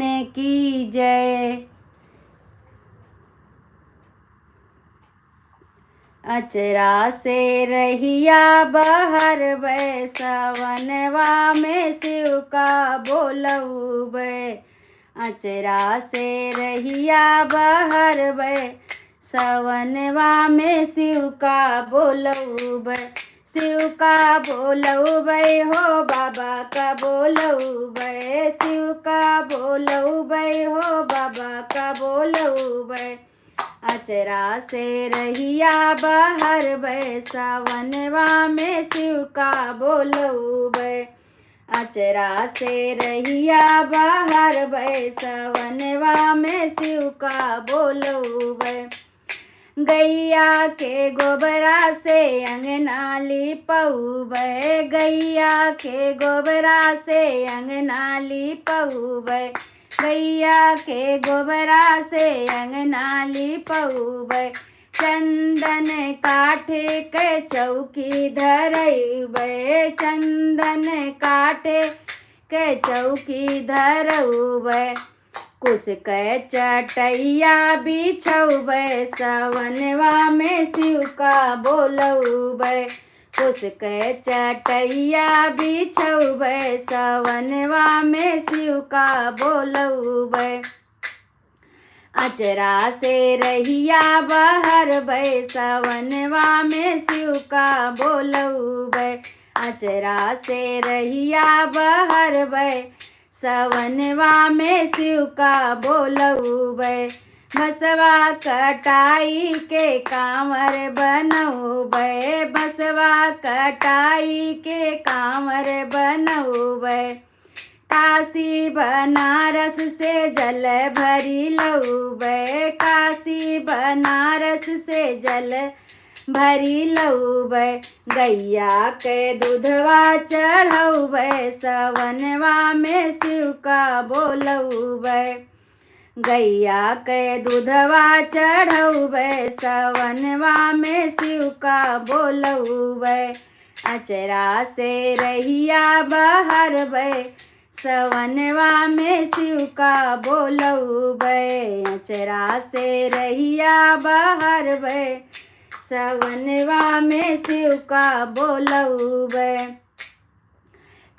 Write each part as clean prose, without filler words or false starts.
की जय। अचरा से रहिया बहर बै, सवनवा में शिव का बोलऊ बै। अचरा से रहिया बहर बै, सवनवा में शिव का बोलऊ बै। शिव का बोलऊ बै हो बाबा का बोलऊ बै। शिव का बोलऊ बै हो बाबा का बोलऊ बै। अचरा से रहिया बहर बै, सावनवा में शिव का बोलऊ बै। अचरा से रहिया बहर बै, सावनवा में शिव का बोलऊ बै। गैया के गोबरा से अंगना लिपऊ बै। गैया के गोबरा से अंगना लिपऊ बै। गैया के गोबरा से अंगना लिपऊ बै। चंदन काठ के चौकी धरबै। चंदन काठ के चौकी धरबै। कुश के चटैया बिछौबै, सवनवा में शिव का बोलबै। कुश के चटैया बिछौबै, सवनवा में शिव का बोलबै। अचरा से रहिया बहर बै, सवनवा में शिव का बोलबै। अचरा से रहिया बहर बै, सवनवा में शिव का बोलऊ बै। बसवा कटाई के कांवर बनऊ बै। बसवा कटाई के कांवर बनऊ बै। काशी बनारस से जल भरी लऊ बै। काशी बनारस से जल भरी लऊ बै। गैया के दूधवा चढ़ौबै, सवनवा में शिव का बोलऊ बै। गैया के दूधवा चढ़ौबै, सवनवा में शिव का बोलऊ बै। अचरा से रहिया बहर बै, सवनवा में शिव का बोलऊ बै। अचरा से रहिया बहर बै, सवनवा में शिव का बोलऊ बै।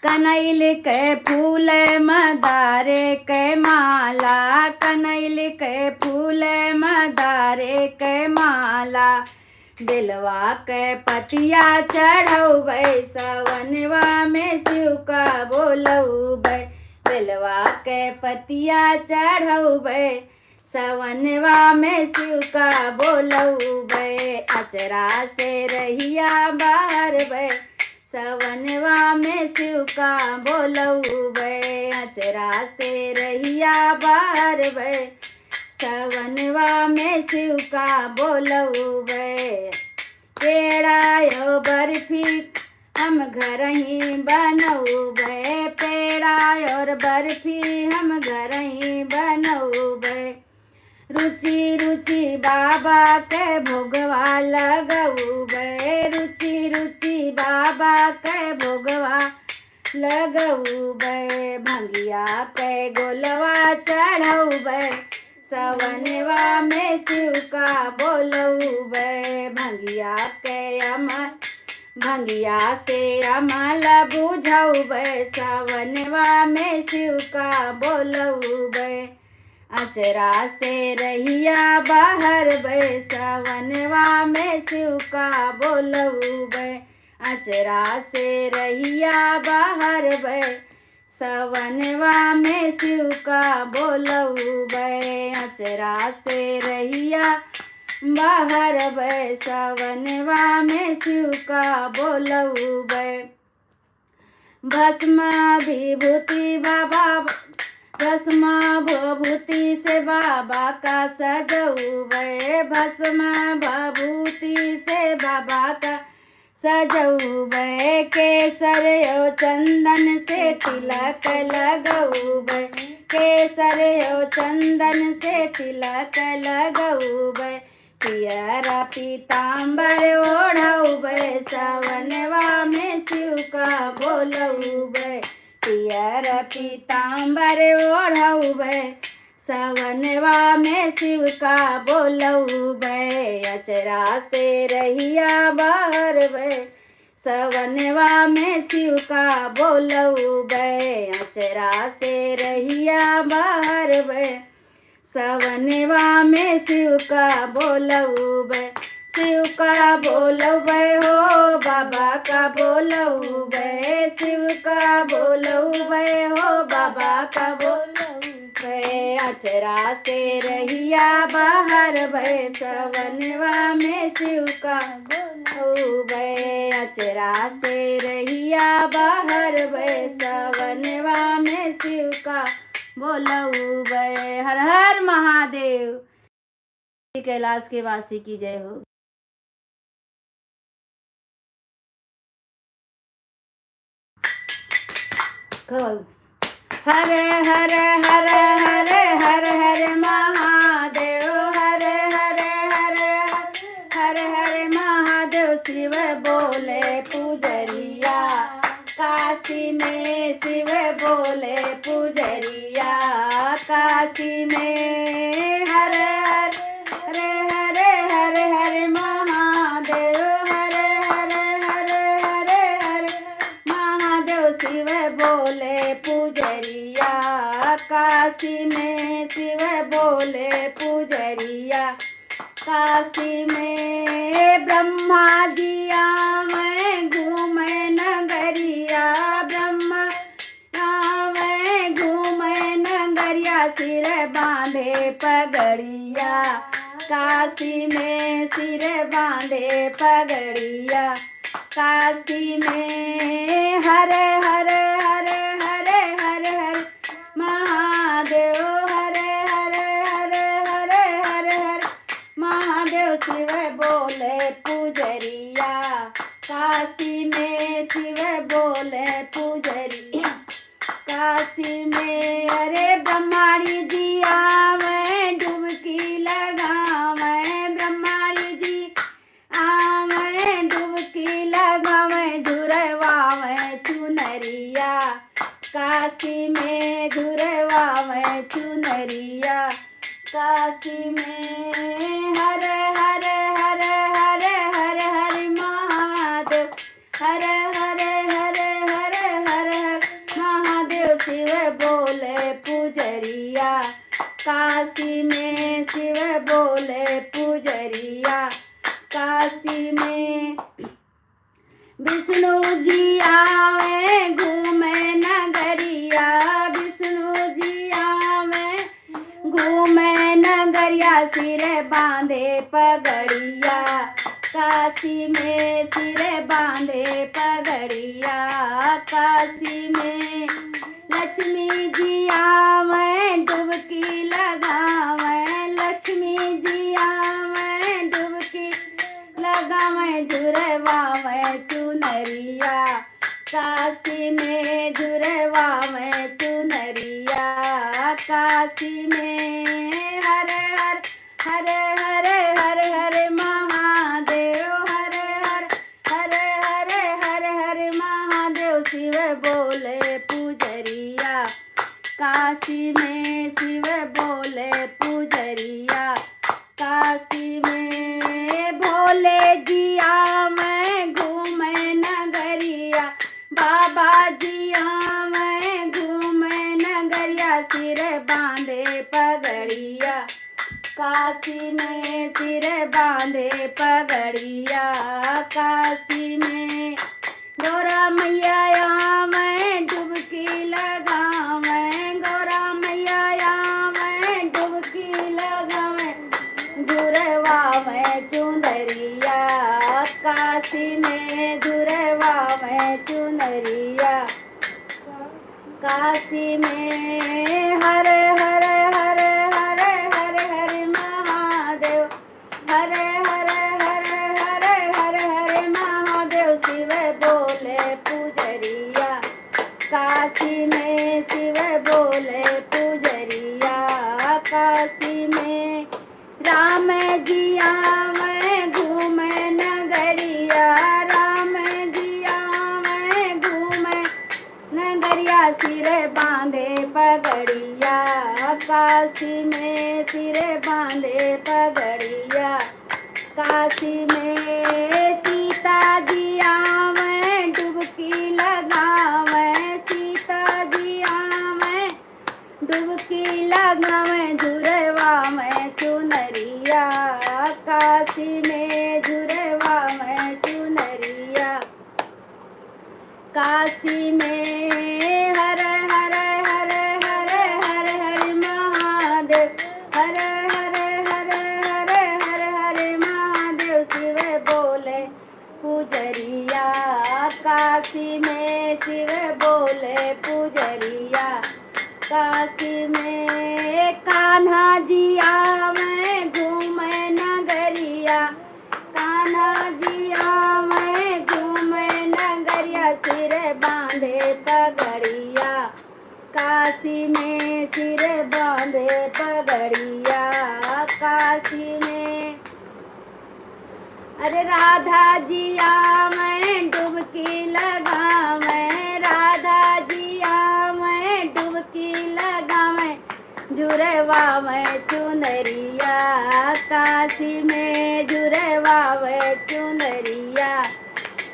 कनैल के फूल मदारे के माला। कनैल के फूल मदारे के माला। बेलवा के पतिया चढ़ौबै, सवनवा में शिव का बोलऊ बै। बेलवा के पतिया चढ़ौबै, सवनवा में शिव का बोलऊ बै। अचरा से रहिया बहर बै, सवनवा में शिव का बोलऊ बै। अचरा से रहिया बहर बै, सवनवा में शिव का बोलऊ बै। पेड़ा यो बर्फी हम घर ही बनऊ बै। पेड़ा और बर्फी हम घर ही बनऊ बै। रुचि रुचि बाबा के भोगवा लगऊ बै। रुचि रुचि बाबा के भोगवा लगऊ बै। भंगिया के गोलवा चढ़ौबै, सवनवा में शिव का बोलऊ बै। भंगिया के भंगिया से अमल बुझौबै, सवनवा में शिव का बोलऊ बै। अचरा से रहिया बहर बै, सवनवा में शिव का बोलऊ बै। अचरा से रहिया बहर बै, सवनवा में शिव का बोलऊ बै। अचरा से रहिया बहर बै, सवनवा में शिव का बोलऊ बै। भस्म विभूति बाबा, भस्म विभूति से बाबा का सजऊ बै। भस्म विभूति से बाबा का सजऊ बै। केसर यो चंदन से तिलक लगऊ बै। केसर यो चंदन से तिलक लगऊ बै। पियरा पीताम्बर ओढ़ऊ बै, सवनवा में शिव का बोलऊ बै। हरियर पीताम्बर ओढ़ौबै सवनवा में शिव का बोलौबै अचरा से रहिया बहरबै सवनवा में शिव का बोलौबै अचरा से रहिया बहरबै सवनवा में शिव का बोलौबै शिव का बोलौबै हो बाबा का बोलौबै शिव का बोलौबै हो बाबा का बोलौबै अचरा से रहिया बहरबै सवनवा में शिव का बोलौबै अचरा से रहिया बहरबै सवनवा में शिव का बोलौबै। हर हर महादेव। कैलाश के वासी की जय हो। हर हर हर हर हर हर महादेव हर हर हर हर हर महादेव शिव बोले पुजरिया काशी में शिव बोले पुजरिया काशी में हर हर हर हर हर हर महादेव हर हर हर हर हर महादेव शिव बोले पुजरिया काशी में शिव बोले पुजरिया काशी में ब्रह्मा जी आवे घूमे नगरिया ब्रह्मा आवे घूमे नगरिया सिर बांधे पगड़िया काशी में सिर बांधे पगड़िया काशी में हर हर हर हर हर हर महादेव हर हर हर हर हर हर महादेव शिव बोले पुजरिया काशी में शिव बोले पुजरिया काशी में अरे ब्रह्माणी जी आवे डुबकी लगावे ब्रह्माणी जी आवे डुबकी लगावे झुरवावे चुनरिया काशी में झुरवावे चुनरिया काशी में हर हर हर हर हर हर महादेव हर हर हर हर हर हर महादेव शिव बोले पुजरिया काशी में शिव बोले पुजरिया काशी में विष्णु जी आवे घूमे नगरिया विष्णु जी आवे घूमे नगरिया सिर बांधे पगड़िया काशी में सिर बांधे पगड़िया काशी में लक्ष्मी जी आवे डुबकी लगावे लक्ष्मी जी आवे डुबकी लगावे झुरवावे चुनरिया काशी में झुरवावे चुनरिया काशी में हर हर हर हर हर हर महादेव हर हर हर हर हर हर महादेव शिव बोले पुजरिया काशी में शिव बोले पुजरिया काशी में भोले जी आवे घूमे नगरिया बाबा जी आवे घूमे नगरिया सिर बांधे पगड़िया काशी में सिर बांधे पगड़िया काशी में गौरा मैया आवे डुबकी लगावे गौरा मैया आवे डुबकी लगावे झुरवावे चुनरिया काशी में झुरवावे चुनरिया काशी में हर हर हर हर हर हर महादेव हर हर हर हर हर हर महादेव शिव बोले पुजरिया काशी में शिव बोले पुजरिया काशी में राम जी आवे घूमे नगरिया राम जी आवे घूमे नगरिया सिर बोले पुजरिया, काशी में शिव बोले पुजरिया, काशी में कान्हा जिया में घूमे नगरिया, कान्हा जिया में घूमे नगरिया, सिर बांधे पगड़िया, काशी में सिर बांधे पगड़िया, काशी में। अरे राधा जिया मैं डुबकी लगावे, राधा जिया मैं डुबकी लगावे, जुड़वा में चुनरिया, काशी में जुड़वा में चुनरिया,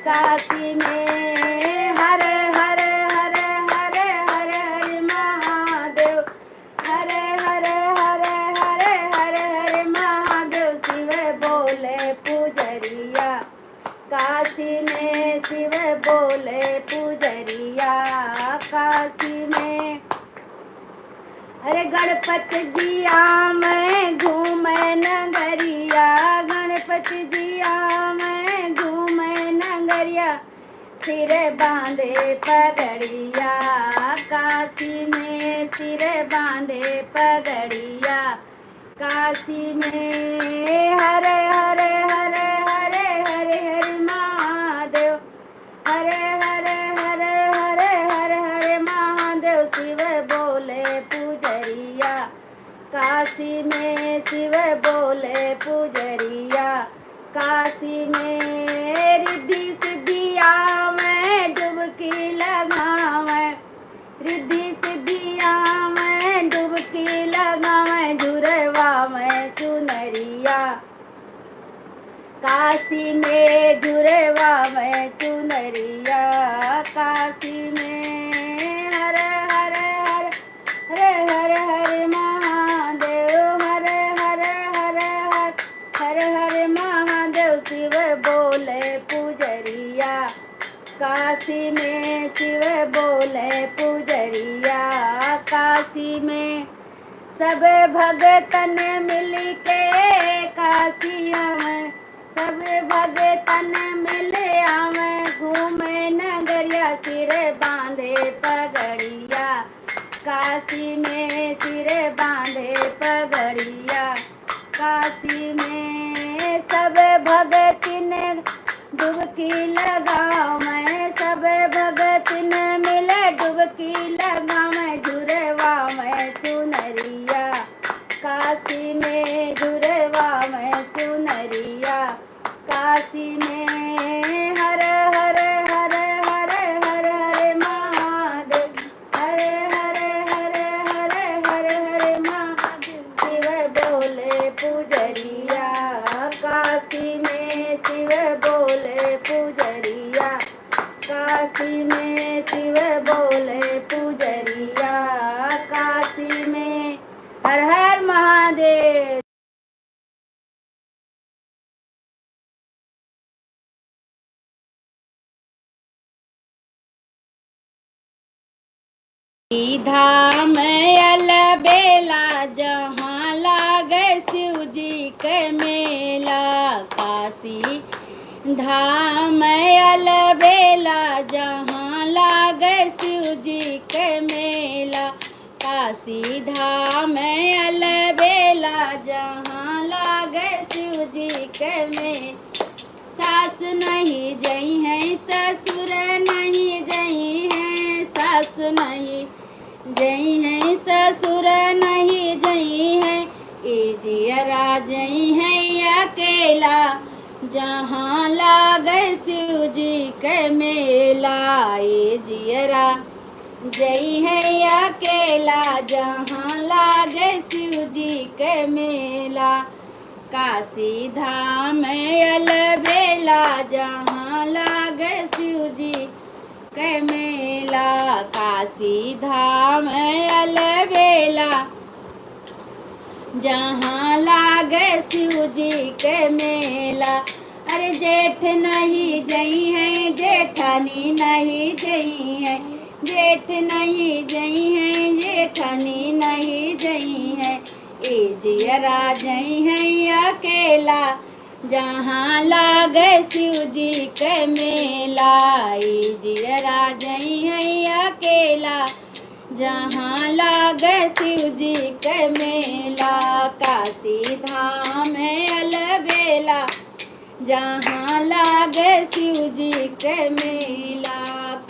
काशी में। हरे हरे हरे हरे हरे हरे महादेव, हरे हरे हरे हरे हरे हरे महादेव, शिव बोले पुजरिया, काशी में शिव बोले पुजरिया, काशी में। अरे गणपति जिया मैं घूमे नगरिया, गणपति जिया मैं घूमे नगरिया, सिर बांधे पगड़िया, काशी में सिर बांधे पगड़िया, काशी में। हरे हरे हरे हरे हरे हरे महादेव, हरे हरे हरे हरे हरे हरे महादेव, शिव बोले पुजरिया, काशी में शिव बोले पुजरिया, काशी में। रिद्धि सिद्धिया में डुबकी लगावे, रिद्धि सिद्धिया में डुबकी लगावे, जुड़वा में चुनरिया, काशी में जुड़वा में चुनरिया, काशी में। हरे हरे हरे हरे हरे हरे महादेव, हरे हरे हरे हरे हरे महादेव, शिव बोले पुजरिया, काशी में शिव बोले पुजरिया, काशी में। सब भगतन मिल के काशिया में, सब भगतन मिले आवे, घूमे नगरिया, सिर बांधे पगड़िया, काशी में सिर बांधे पगड़िया, काशी में। सब भगतिन डुबकी लगावे, सब भगतिन मिले डुबकी लगावे, जुड़वा में चुनरिया, काशी में जुड़वा में चुनरिया, काशी में। हरे हरे हरे हरे हरे हरे महादेव, हरे हरे हरे हरे हरे हरे महादेव, शिव बोले पुजरिया, काशी में शिव बोले पुजरिया, काशी में शिव बोले पुजरिया, काशी में। हर हर महादेव। धाम अलबेला जहाँ लागे शिव जी के मेला, काशी धाम अलबेला जहाँ लागे शिव जी के मेला, काशी धाम अलबेला जहाँ लागे शिव जी के मेला। सास नहीं जई है ससुर नहीं जई है, सास नहीं जई है ससुर नहीं जई है, ए जियरा जई है अकेला जहाँ लागे शिव जी के मेला, ए जियरा जई है अकेला जहाँ लागे शिव जी के मेला, काशी धाम अलबेला जहाँ लागे शिव जी के मेला, काशी धाम अलबेला जहाँ लागे शिव जी के मेला। अरे जेठ नहीं जई है जेठानी नहीं जई है, जेठ नहीं जई है जेठानी नहीं जई है, ए जियरा जई है अकेला जहाँ लागे शिव जी के मेला, ई जियरा जई है अकेला। जहाँ लागे शिव जी के मेला, काशी धाम है अलबेला। जहाँ लागे शिव जी के मेला,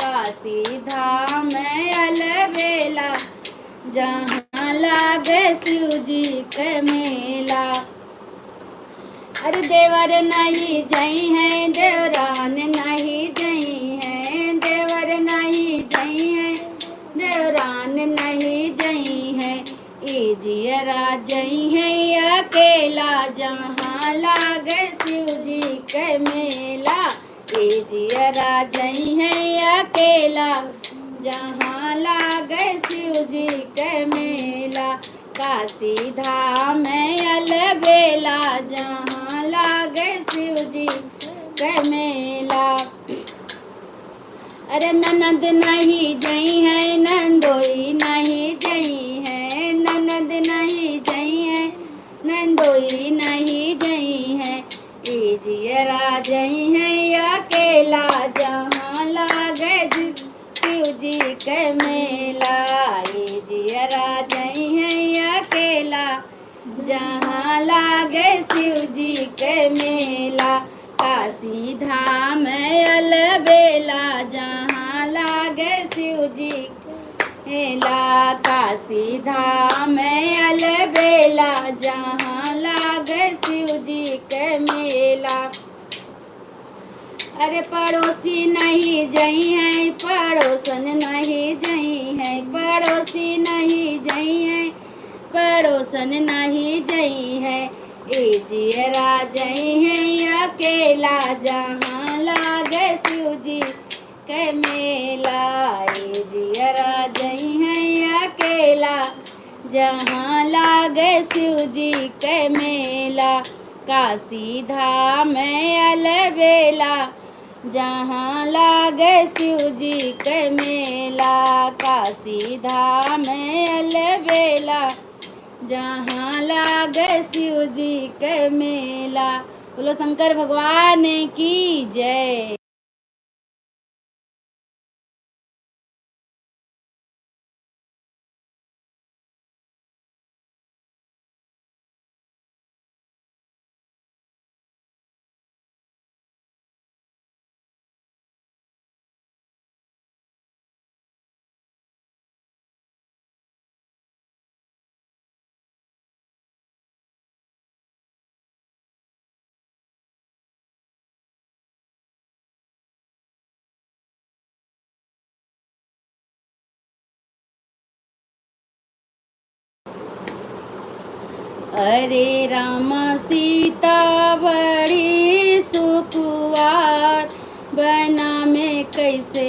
काशी धाम है अलबेला। जहाँ लागे शिव जी के मेला। अरे देवर नहीं जई है, देवरान नहीं जई है, देवर नहीं जई है, देवरान नहीं जई है। ई जियरा जई है अकेला, जहाँ लागे शिव जी के मेला। ई जियरा जई है अकेला, जहाँ लागे शिव जी के मेला। काशी धाम है अलबेला, जहाँ लागे शिव जी के मेला। अरे ननद नहीं जई है, नंदोई नहीं जई है, ननद नहीं जई है, नंदोई नहीं जई है। ई जियरा जई है अकेला, जहाँ लागे शिव जी के मेला। ई जियरा जई है अकेला, जहाँ लागे शिव जी के मेला। काशी धाम अलबेला, जहाँ लागे शिव जी मेला। काशी धाम अलबेला, जहाँ लागे शिव जी के मेला। अरे पड़ोसी नहीं जई है, पड़ोसन नहीं जई है, पड़ोसी नहीं जई है, पड़ोसन नहीं जई है। ई जियरा जई है अकेला, जहाँ लागे शिव जी के मेला। ई जियरा जई है अकेला, जहाँ लागे शिव जी के मेला। काशी धाम अलबेला, जहाँ लागे शिव जी के मेला। काशी धाम अलबेला, जहाँ लागे शिव जी के मेला। बोलो शंकर भगवान की जय। अरे राम सीता बड़ी सुकुवार, बना में कैसे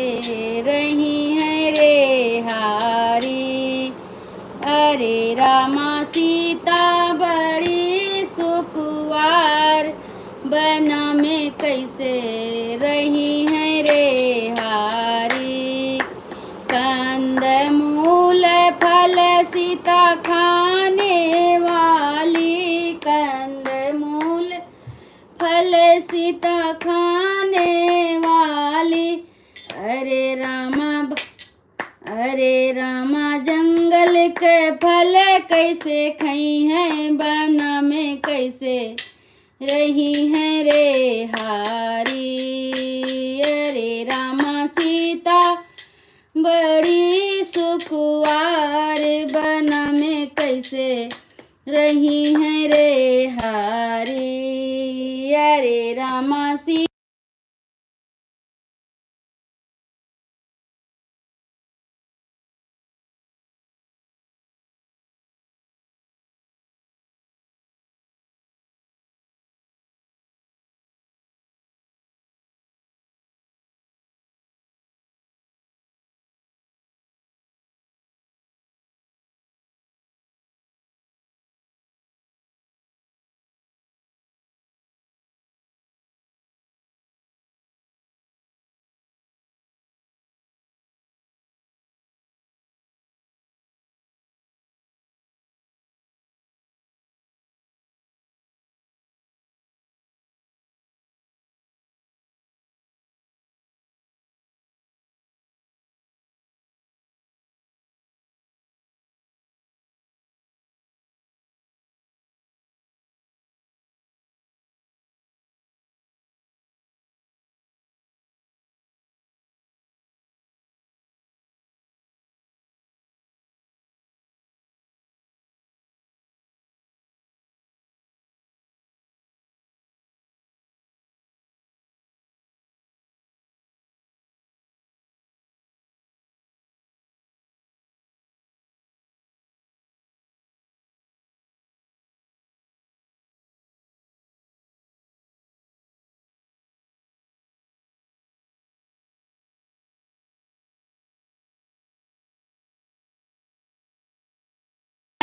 रही है रे हारी। अरे रामा सीता बड़ी सुकुवार, बना में कैसे रही है रे हारी। कंद मूल फल सीता खाने वाली, कंद मूल फल सीता खाने वाली। अरे रामा जंगल के फल कैसे खई है, बना में कैसे रही है रे हारी। अरे रामा सीता बड़ी सुकुवार, बना में कैसे रही है रे हारी। अरे रामा सी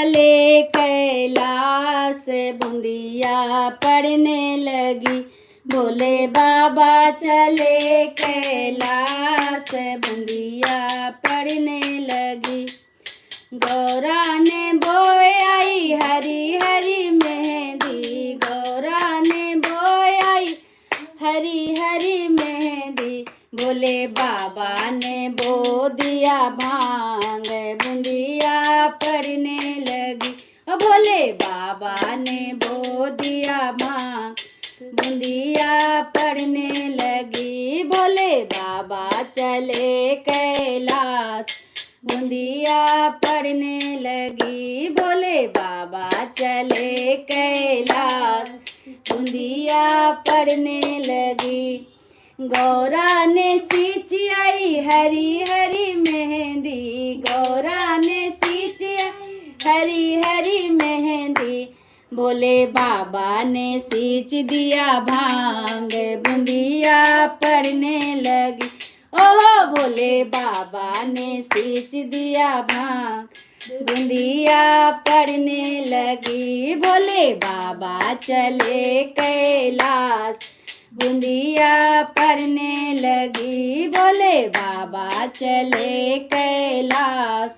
ले कैलाश बूंदिया पड़ने लगी, भोले बाबा चले कैलाश बूंदिया पड़ने लगी। गौरा ने बोए आई हरी हरी मेहंदी, गौरा ने बोए आई हरी हरी मेहंदी, भोले बाबा ने बो दिया भांग बूंदिया पड़ने लगी। ओ भोले बाबा ने बो दिया भांग बूंदिया पड़ने लगी, भोले बाबा चले कैलाश बूंदिया पड़ने लगी, भोले बाबा चले कैलाश बूंदिया पड़ने लगी। गौरा ने सींच आई हरी हरी मेहंदी, गौरा ने सींच आई हरी हरी मेहंदी, भोले बाबा ने सींच दिया भांग बूंदिया पड़ने लगी। ओहो भोले बाबा ने सींच दिया भांग बूंदिया पड़ने लगी, भोले बाबा चले कैलाश बूंदिया पड़ने लगी, भोले बाबा चले कैलाश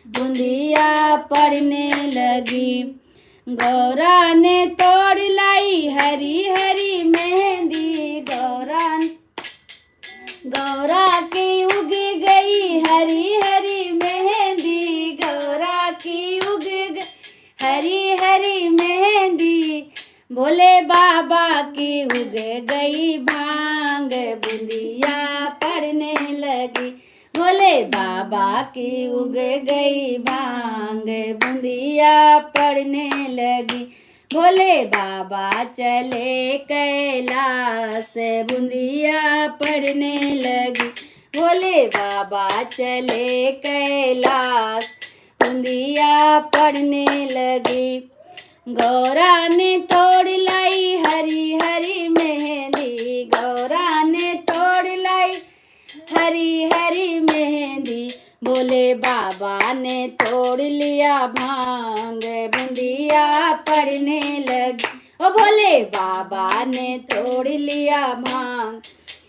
बूंदिया पड़ने लगी। गौरा ने तोड़ लाई हरी हरी मेहंदी, गौरा की उग गई हरी हरी मेहंदी, गौरा की उग गई हरी हरी मेहंदी, भोले बाबा की उग गई भांग बूंदिया पड़ने लगी, भोले बाबा की उग गई भांग बूंदिया पड़ने लगी, भोले बाबा चले कैलाश बूंदिया पड़ने लगी, भोले बाबा चले कैलाश बूंदिया पड़ने लगी। गौरा ने तोड़ लाई हरी हरी मेहंदी, गौरा ने तोड़ लाई हरी हरी मेहंदी, भोले बाबा ने तोड़ लिया भांग बूंदिया पड़ने लगी। ओ भोले बाबा ने तोड़ लिया भांग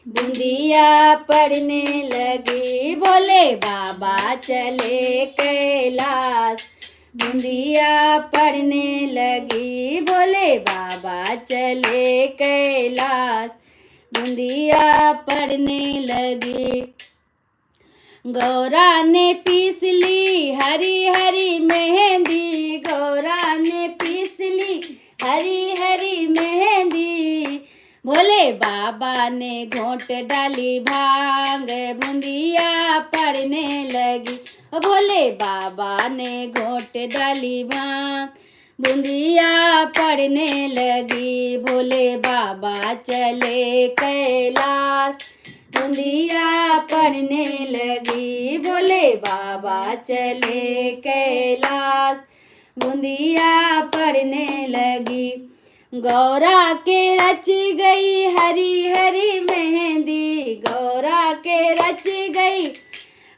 बूंदिया पड़ने लगी, भोले बाबा चले कैलाश बूंदिया पड़ने लगी, भोले बाबा चले कैलाश बूंदिया पड़ने लगी। गौरा ने पीस ली हरी हरी मेहंदी, गौरा ने पीस ली हरी हरी मेहंदी, भोले बाबा ने घोंट डाली भांग बूंदिया पड़ने लगी, भोले बाबा ने घोंट डाली भांग बूंदिया पड़ने लगी, भोले बाबा चले कैलाश बूंदिया पड़ने लगी, भोले बाबा चले कैलाश बूंदिया पड़ने लगी। गौरा के रच गई हरी हरी मेहंदी, गौरा के रच गई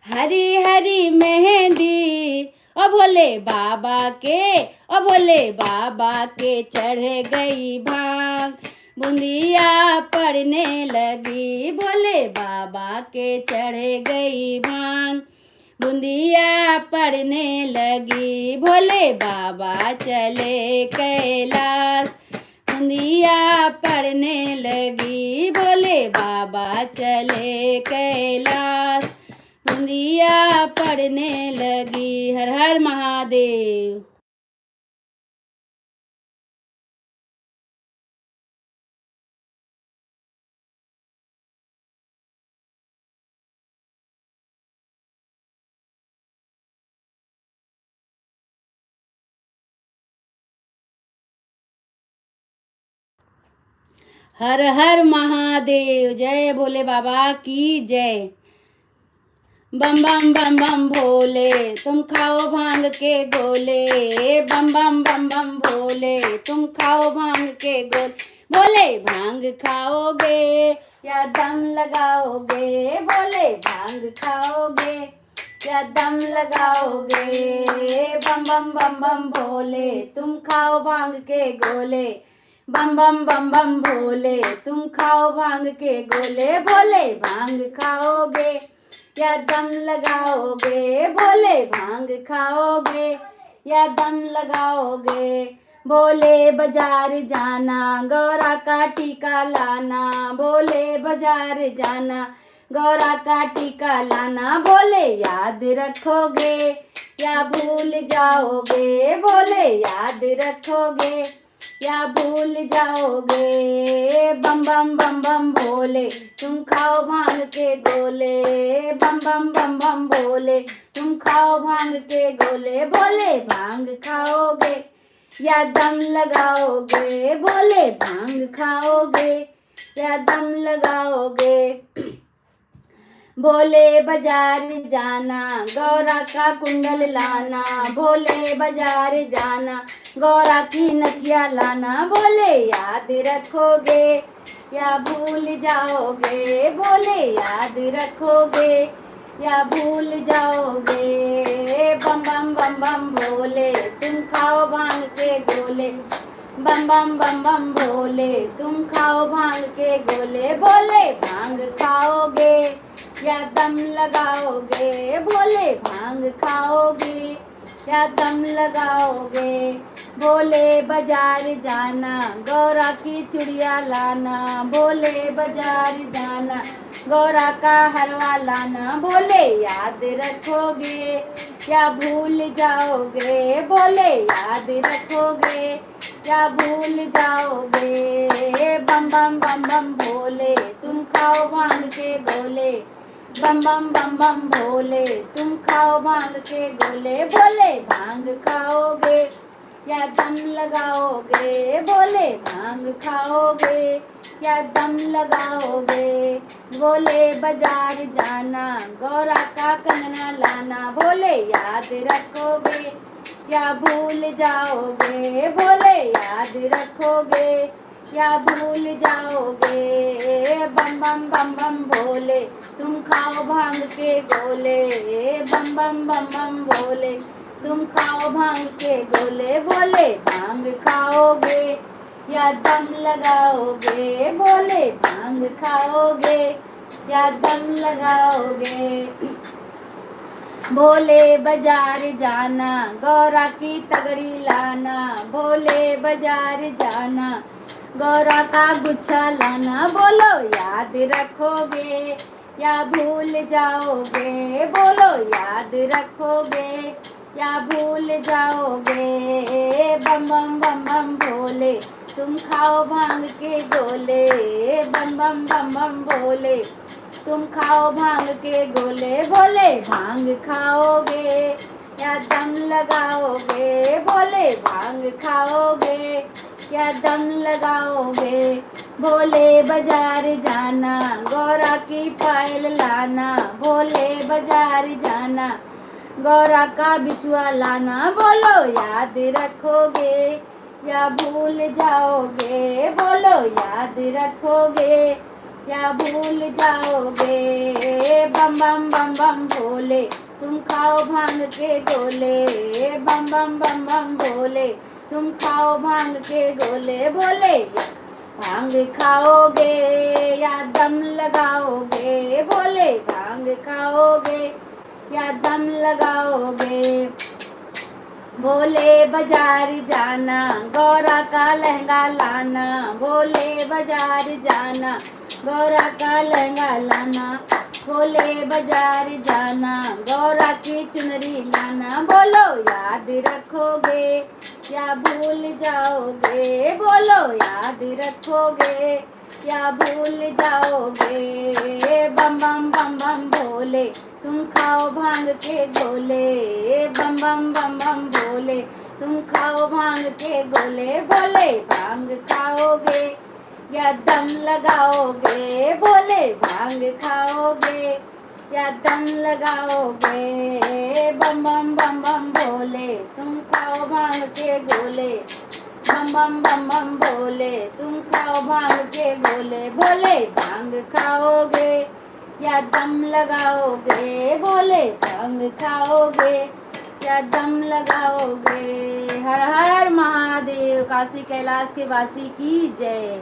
हरी हरी मेहंदी, ओ भोले बाबा के ओ भोले बाबा के चढ़ गई भांग बूंदिया पड़ने लगी, भोले बाबा के चढ़ गई भांग बूंदिया पड़ने लगी, भोले बाबा चले कैलाश बूंदिया पड़ने लगी, भोले बाबा चले कैलाश बूंदिया पड़ने लगी। हर हर महादेव। हर हर महादेव। जय भोले बाबा की जय। बम बम बम बम भोले तुम खाओ भांग के गोले, बम बम बम बम भोले तुम खाओ भांग के गोले, बोले भांग खाओगे या दम लगाओगे, बोले भांग खाओगे या दम लगाओगे। बम बम बम बम भोले तुम खाओ भांग के गोले, बम बम बम बम भोले तुम खाओ भांग के गोले। भोले भांग खाओगे या दम लगाओगे, भोले भांग खाओगे या दम लगाओगे। भोले बाजार जाना गौरा का टीका लाना, भोले बाजार जाना गौरा का टीका लाना। भोले याद रखोगे या भूल जाओगे, भोले याद रखोगे या भूल जाओगे। बम बम बम बम भोले तुम खाओ भांग के गोले, बम बम बम बम भोले तुम खाओ भांग के गोले। भोले भांग खाओगे या दम लगाओगे, भोले भांग खाओगे या दम लगाओगे। भोले बाजार जाना गौरा का कुंडल लाना, भोले बाजार जाना गौरा की नथिया लाना। भोले याद रखोगे या भूल जाओगे, भोले याद रखोगे या भूल जाओगे। बम बम बम बम भोले तुम खाओ भांग के गोले, बम बम बम बम भोले तुम खाओ भांग के गोले। भोले भांग खाओगे या दम लगाओगे, भोले भांग खाओगे या दम लगाओगे। भोले बाजार जाना गौरा की चूड़िया लाना, भोले बाजार जाना गौरा का हलवा लाना। भोले याद रखोगे या भूल जाओगे, भोले याद रखोगे या भूल जाओगे। बम बम बम बम भोले तुम खाओ भांग के गोले, बम बम बम बम भोले तुम खाओ भांग के गोले। भोले भांग खाओगे या दम लगाओगे, भोले भांग खाओगे या दम लगाओगे। भोले बाजार जाना गौरा का कंगना लाना, भोले याद रखोगे या भूल जाओगे, भोले याद रखोगे या भूल जाओगे। बम बम बम बम भोले तुम खाओ भांग के गोले, बम बम बम बम भोले तुम खाओ भांग के गोले। भोले भांग खाओगे या दम लगाओगे, भोले भांग खाओगे या दम लगाओगे। भोले बाजार जाना गौरा की तगड़ी लाना, भोले बाजार जाना गौरा का गुच्छा लाना। बोलो याद रखोगे या भूल जाओगे, बोलो याद रखोगे या भूल जाओगे। बम बम बम बम भोले तुम खाओ भांग के गोले, बम बम बम बम भोले तुम खाओ भांग के गोले। भोले भांग खाओगे या दम लगाओगे, भोले भांग खाओगे या दम लगाओगे। भोले बाजार जाना गौरा की पायल लाना, भोले बाजार जाना गौरा का बिछुआ लाना। बोलो याद रखोगे या भूल जाओगे, बोलो याद रखोगे या भूल जाओगे। बम बम बम बम भोले तुम खाओ भांग के गोले, बम बम बम बम भोले तुम खाओ भांग के गोले। भोले भांग खाओगे या दम लगाओगे, भोले भांग खाओगे या दम लगाओगे। भोले बाजार जाना गौरा का लहंगा लाना, भोले बाजार जाना गौरा का लहंगा लाना। भोले बाजार जाना गौरा की चुनरी लाना। बोलो याद रखोगे या भूल जाओगे, बोलो याद रखोगे या भूल जाओगे। बम बम बम बम भोले तुम खाओ भांग के गोले, बम बम बम बम भोले तुम खाओ भांग के गोले। भोले भांग खाओगे या दम लगाओगे, भोले भांग खाओगे या दम लगाओगे। बम बम बम बम भोले तुम खाओ भांग के गोले, बम बम बम बम भोले तुम खाओ भांग के गोले। भोले भांग खाओगे या दम लगाओगे, बोले भंग खाओगे या दम लगाओगे। हर हर महादेव। काशी कैलाश के वासी की जय।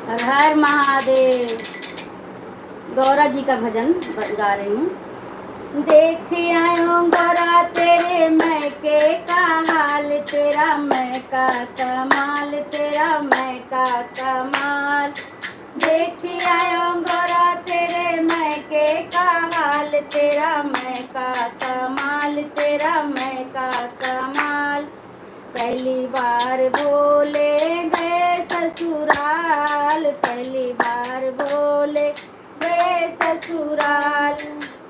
हर हर महादेव। गौरा जी का भजन गा रही हूँ। देख आयो गौरा तेरे मैके का हाल, तेरा मैका कमाल, तेरा मैका कमाल। देख आयो गौरा तेरे मैके का हाल, तेरा मैका कमाल, तेरा मैका कमाल। पहली बार बोले गए ससुराल, पहली बार बोले गए ससुराल।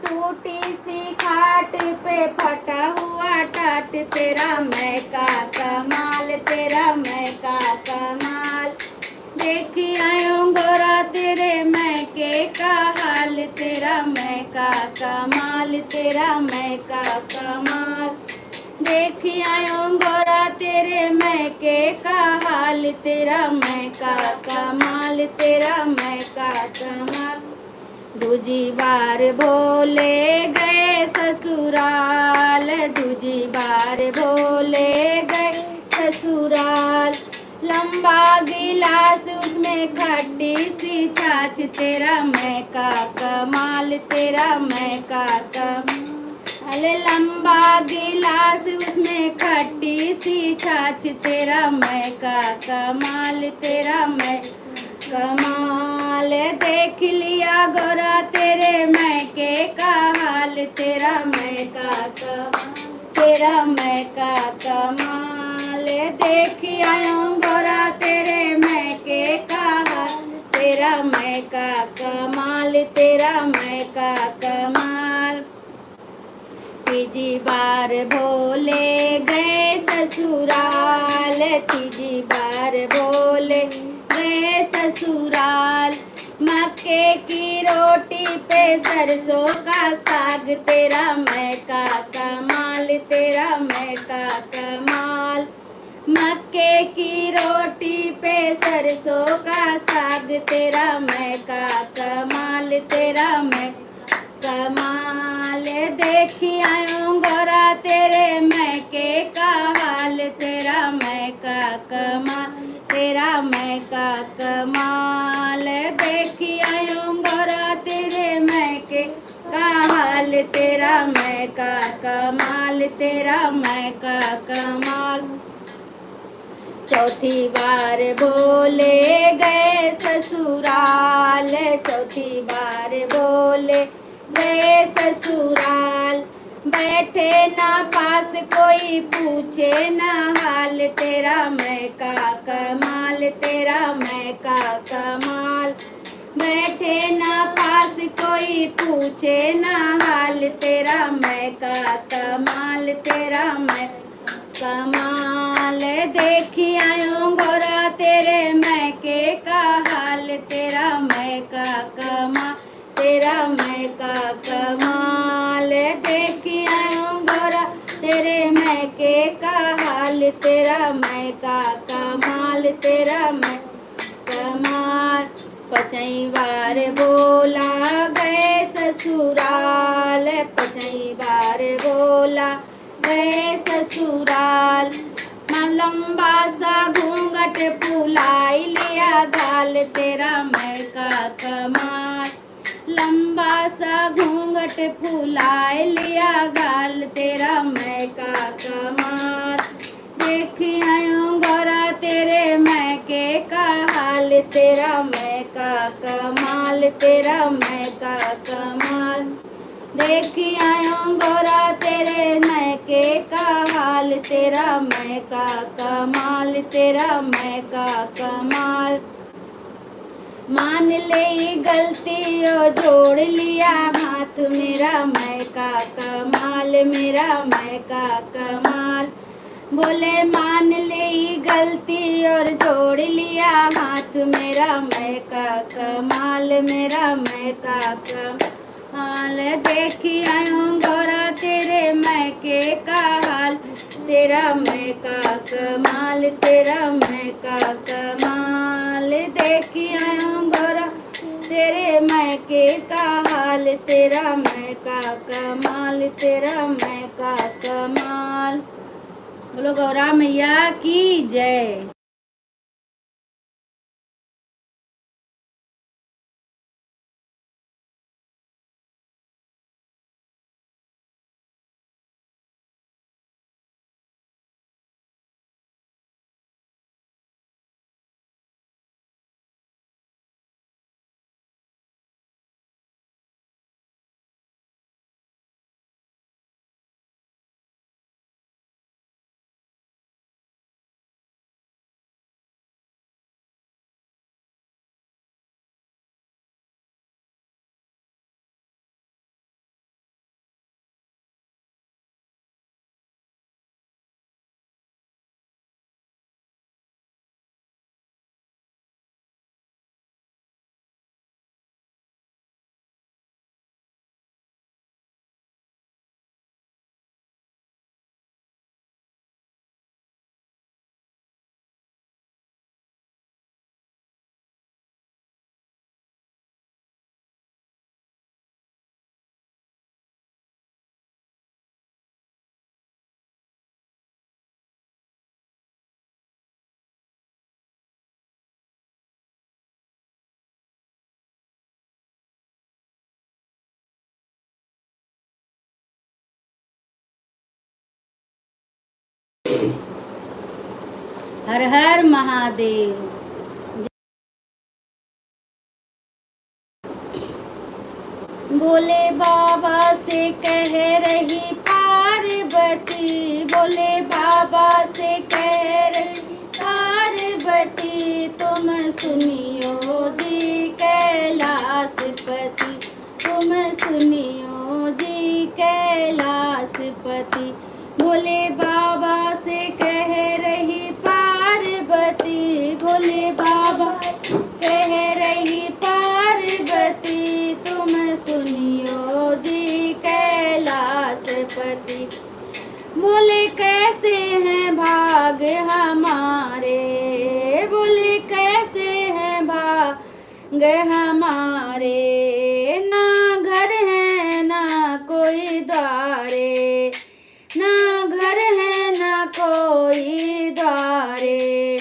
टूटी सी खाट पे फटा हुआ टाट, तेरा मैका कमाल, तेरा मैका कमाल। देख आयो गौरा तेरे मैके का हाल, तेरा मैका कमाल, तेरा मैका कमाल। देख आयो गौरा तेरे मैके का हाल, तेरा मैका कमाल, तेरा मैका कमाल। दूजी बार बोले गए ससुराल, दूजी बार बोले गए ससुराल। लंबा गिलास उसमें खट्टी सी छाछ, तेरा मैका कमाल, तेरा मैका कमाल। अरे लंबा गिलास उसमें खट्टी सी छाछ, तेरा मैका कमाल, तेरा मैं कमाल। देख लिया गौरा तेरे मैके का हाल, तेरा मैका कमाल, तेरा मैका कमाल। देख आयो गौरा तेरे मैके का हाल, तेरा मैका कमाल, तेरा मैका कमाल। तीजी बार भोले गए ससुराल, तीजी बार भोले गए ससुराल। मक्के की रोटी पे सरसों का साग, तेरा महका कमाल, तेरा महका कमाल। मक्के की रोटी पे सरसों का साग, तेरा महका कमाल, तेरा महका कमाल। देखी आयूं गोरा तेरे मैके का हाल, तेरा महका कमाल, तेरा महका कमाल। देखी आयूं गोरा तेरे मैके का हाल, तेरा महका कमाल, तेरा महका कमाल। चौथी बार बोले गए ससुराल, चौथी बार बोले गए ससुराल। बैठे ना पास कोई पूछे ना हाल, तेरा महका कमाल, तेरा महका कमाल। बैठे ना पास कोई पूछे ना हाल, तेरा महका कमाल, तेरा महका कमाल। देखी आयूं गोरा तेरे मैके का हाल, तेरा महका कमाल, तेरा महका कमाल। देखी आयूं गोरा तेरे मैके का हाल, तेरा महका कमाल, तेरा महका कमाल। पचई बार बोला गए ससुराल, पचई बार बोला गए ससुराल। लंबा सा घूंघट फुलाई लिया गाल, तेरा महका कमाल। लंबा सा घूंघट फुलाई लिया गाल, तेरा महका कमाल। देखी आयूं गोरा तेरे मैके का हाल, तेरा महका कमाल, तेरा महका कमाल। देखी आयूं गोरा तेरे मैके का हाल, तेरा महका कमाल, तेरा महका कमाल। मान ले गलती और जोड़ लिया हाथ, मेरा महका कमाल, मेरा महका कमाल। बोले मान ले गलती और जोड़ लिया हाथ, मेरा महका कमाल, मेरा महका कमाल। देखी आयूं गोरा तेरे मैके का हाल, तेरा महका कमाल, तेरा महका कमाल। देखी आयूं गोरा तेरे मैके का हाल, तेरा महका कमाल, तेरा महका कमाल। बोलो गौरा मैया की जय। हर हर महादेव। भोले बाबा से कह रही पार्वती, भोले बाबा से कह रही पार्वती, तुम सुनियो जी कैलाशपति, तुम सुनियो जी कैलाशपति। भोले बाबा से कह रही पार्वती, भोले बाबा कह रही पार्वती, बोले कैसे हैं भाग हमारे, बोले कैसे हैं भाग हमारे, ना घर है ना कोई द्वारे, ना घर है ना कोई द्वारे,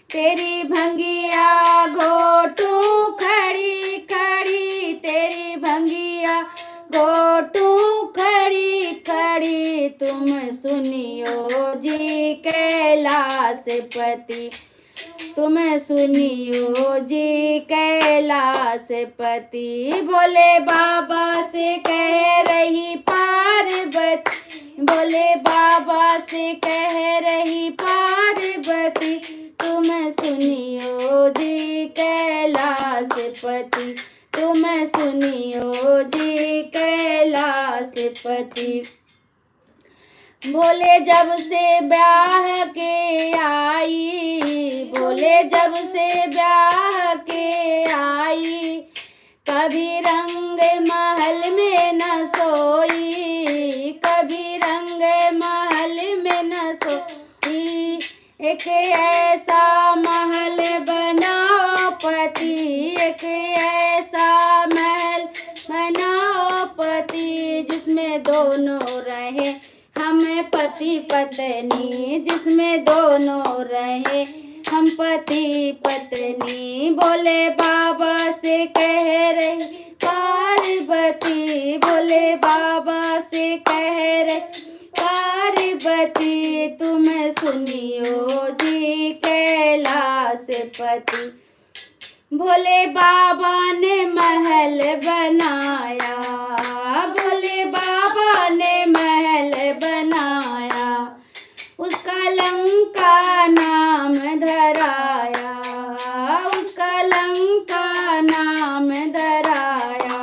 तेरी भंगिया घोटू खड़ी खड़ी, तेरी भंगिया घोटू खड़ी खड़ी, तुम सुनियो जी कैलाशपति, तुम सुनियो जी कैलाशपति। भोले बाबा से कह रही पार्वती, भोले बाबा से कह रही पार्वती, तुम सुनियो जी कैलाशपति, तुम सुनियो जी कैलाशपति। बोले जब से ब्याह के आई, बोले जब से ब्याह के आई, कभी रंग महल में न सोई, कभी रंग महल में न सोई, एक ऐसा महल बनाओ पति, एक ऐसा महल बनाओ पति, जिसमें दोनों रहे हम पति पत्नी, जिसमें दोनों रहे हम पति पत्नी। भोले बाबा से कह रही पार्वती, भोले बाबा से कह रही पार्वती, तुम सुनियो जी कैलाशपति। भोले बाबा ने महल बनाया, भोले बाबा ने महल बनाया, उसका लंका नाम धराया, उसका लंका नाम धराया।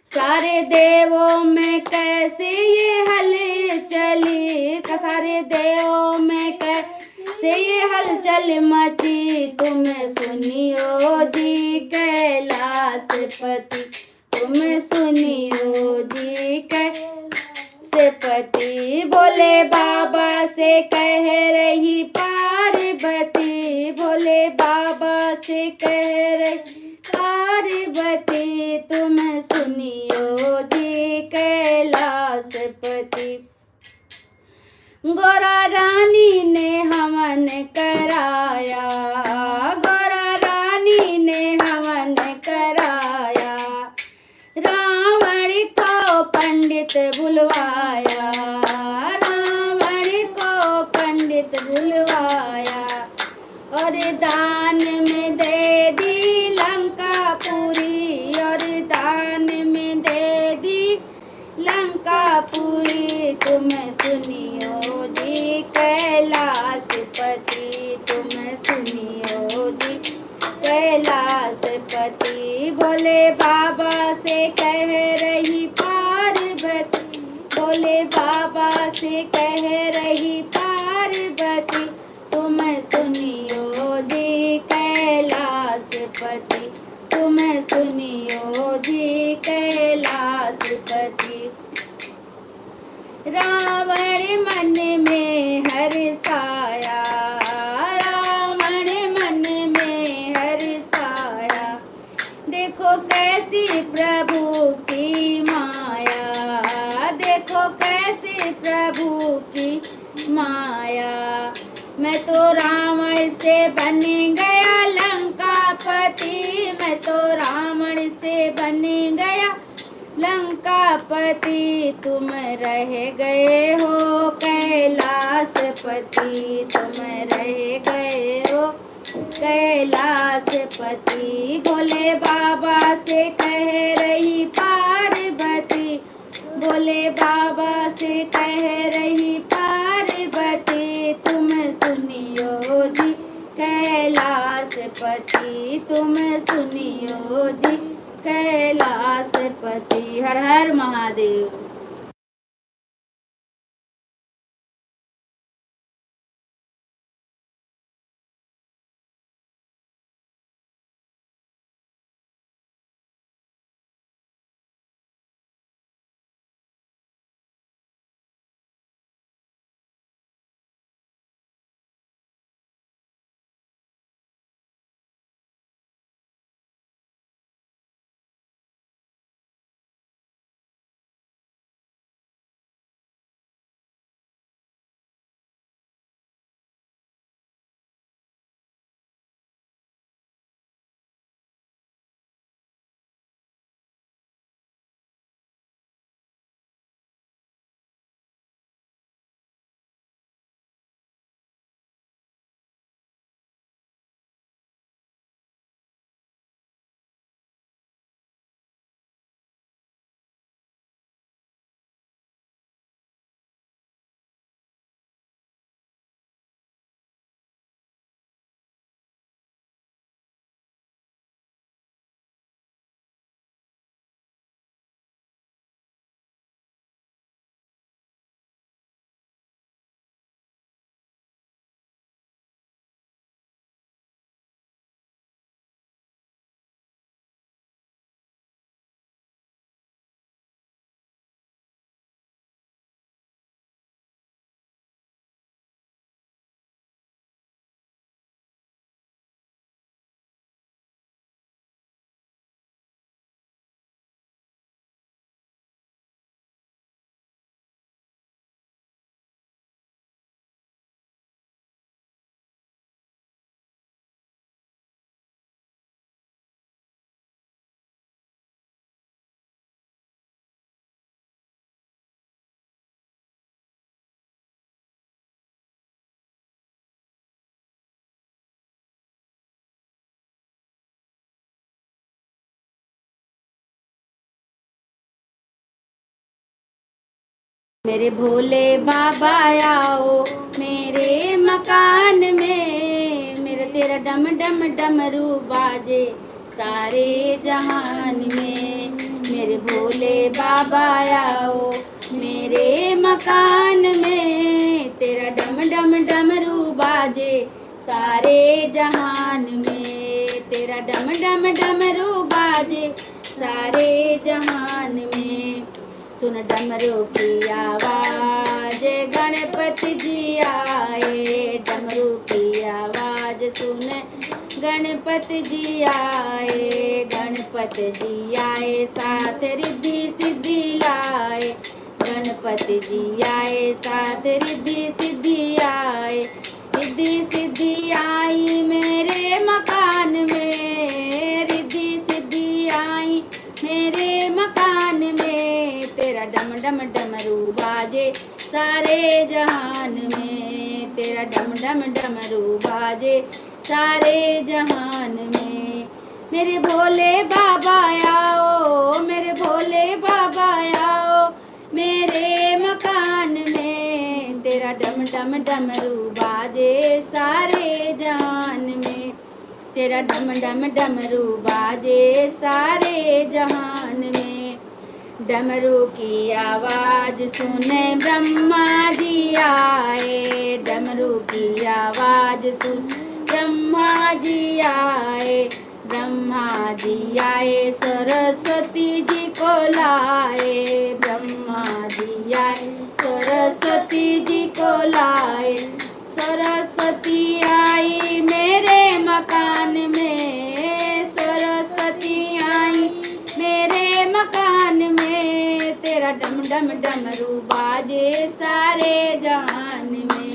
सारे देवों में कैसे ये हल चली, सारे देवों में कैसे ये हलचल मची, तुम सुनियो जी कैलाशपति, तुम सुनियो जी कैलाशपति। भोले बाबा से कह रही पार्वती, भोले बाबा से कह रही पार्वती, तुम सुनियो जी कैलाशपति। गोरा रानी ने हवन कराया, गोरा रानी ने हवन कराया, रावण को पंडित बुलवाया, रावण को पंडित बुलवाया, और दान में दे दी लंका पूरी, और दान में दे दी लंका पूरी, तुम सुनियो जी कैलाशपति, तुम सुनियो जी कैलाशपति। भोले बाबा से कह रही पार्वती, भोले बाबा से कह रही पार्वती, तुम सुनियो जी कैलाशपति, तुम सुनियो जी कैलाशपति। रावण मन में हर्षाया, रावण मन में हर्षाया, देखो कैसी प्रभु की माया, देखो कैसी प्रभु की माया। मैं तो रावण से बन गया लंकापति, मैं तो रावण से बन गया लंकापति, तुम रह गए हो कैलाशपति, तुम रह गए हो कैलाशपति। भोले बाबा से कह रही पार्वती, भोले बाबा से कह रही पार्वती, तुम सुनियो जी कैलाशपति, तुम सुनियो जी कैलाशपति। हर हर महादेव। मेरे भोले बाबा आओ मेरे मकान में, मेरा तेरा डम डम डमरू बाजे सारे जहान में। मेरे भोले बाबा आओ मेरे मकान में, तेरा डम डम डमरू बाजे सारे जहान में, तेरा डम डम डमरू बाजे सारे जहान में। सुन डमरू की आवाज गणपति जी आए, डमरू की आवाज सुन गणपति जी आए, गणपति जी आए साथ रिद्धि सिद्धि लाए, गणपति जी आए साथ रिद्धि सिद्धि आए, रिद्धि सिद्धि आई मेरे मकान में, रिद्धि सिद्धि आई मेरे मकान में, तेरा डम डम डमरू बाजे सारे जहान में, तेरा डम डम डमरू बाजे सारे जहान में। मेरे भोले बाबा आओ, मेरे भोले बाबा आओ मेरे मकान में, तेरा डम डम डमरू बाजे सारे जहान में, तेरा डम डम डमरू बाजे सारे जहान में। डमरू की आवाज सुने ब्रह्मा जी आए, डमरू की आवाज सुन ब्रह्मा जी आए, ब्रह्मा जी आए सरस्वती जी को लाए, ब्रह्मा जी आए सरस्वती जी को लाए, सरस्वती आई मेरे मकान में, सरस्वती आई मेरे मकान में, तेरा डम डम डमरू बाजे सारे जहान में,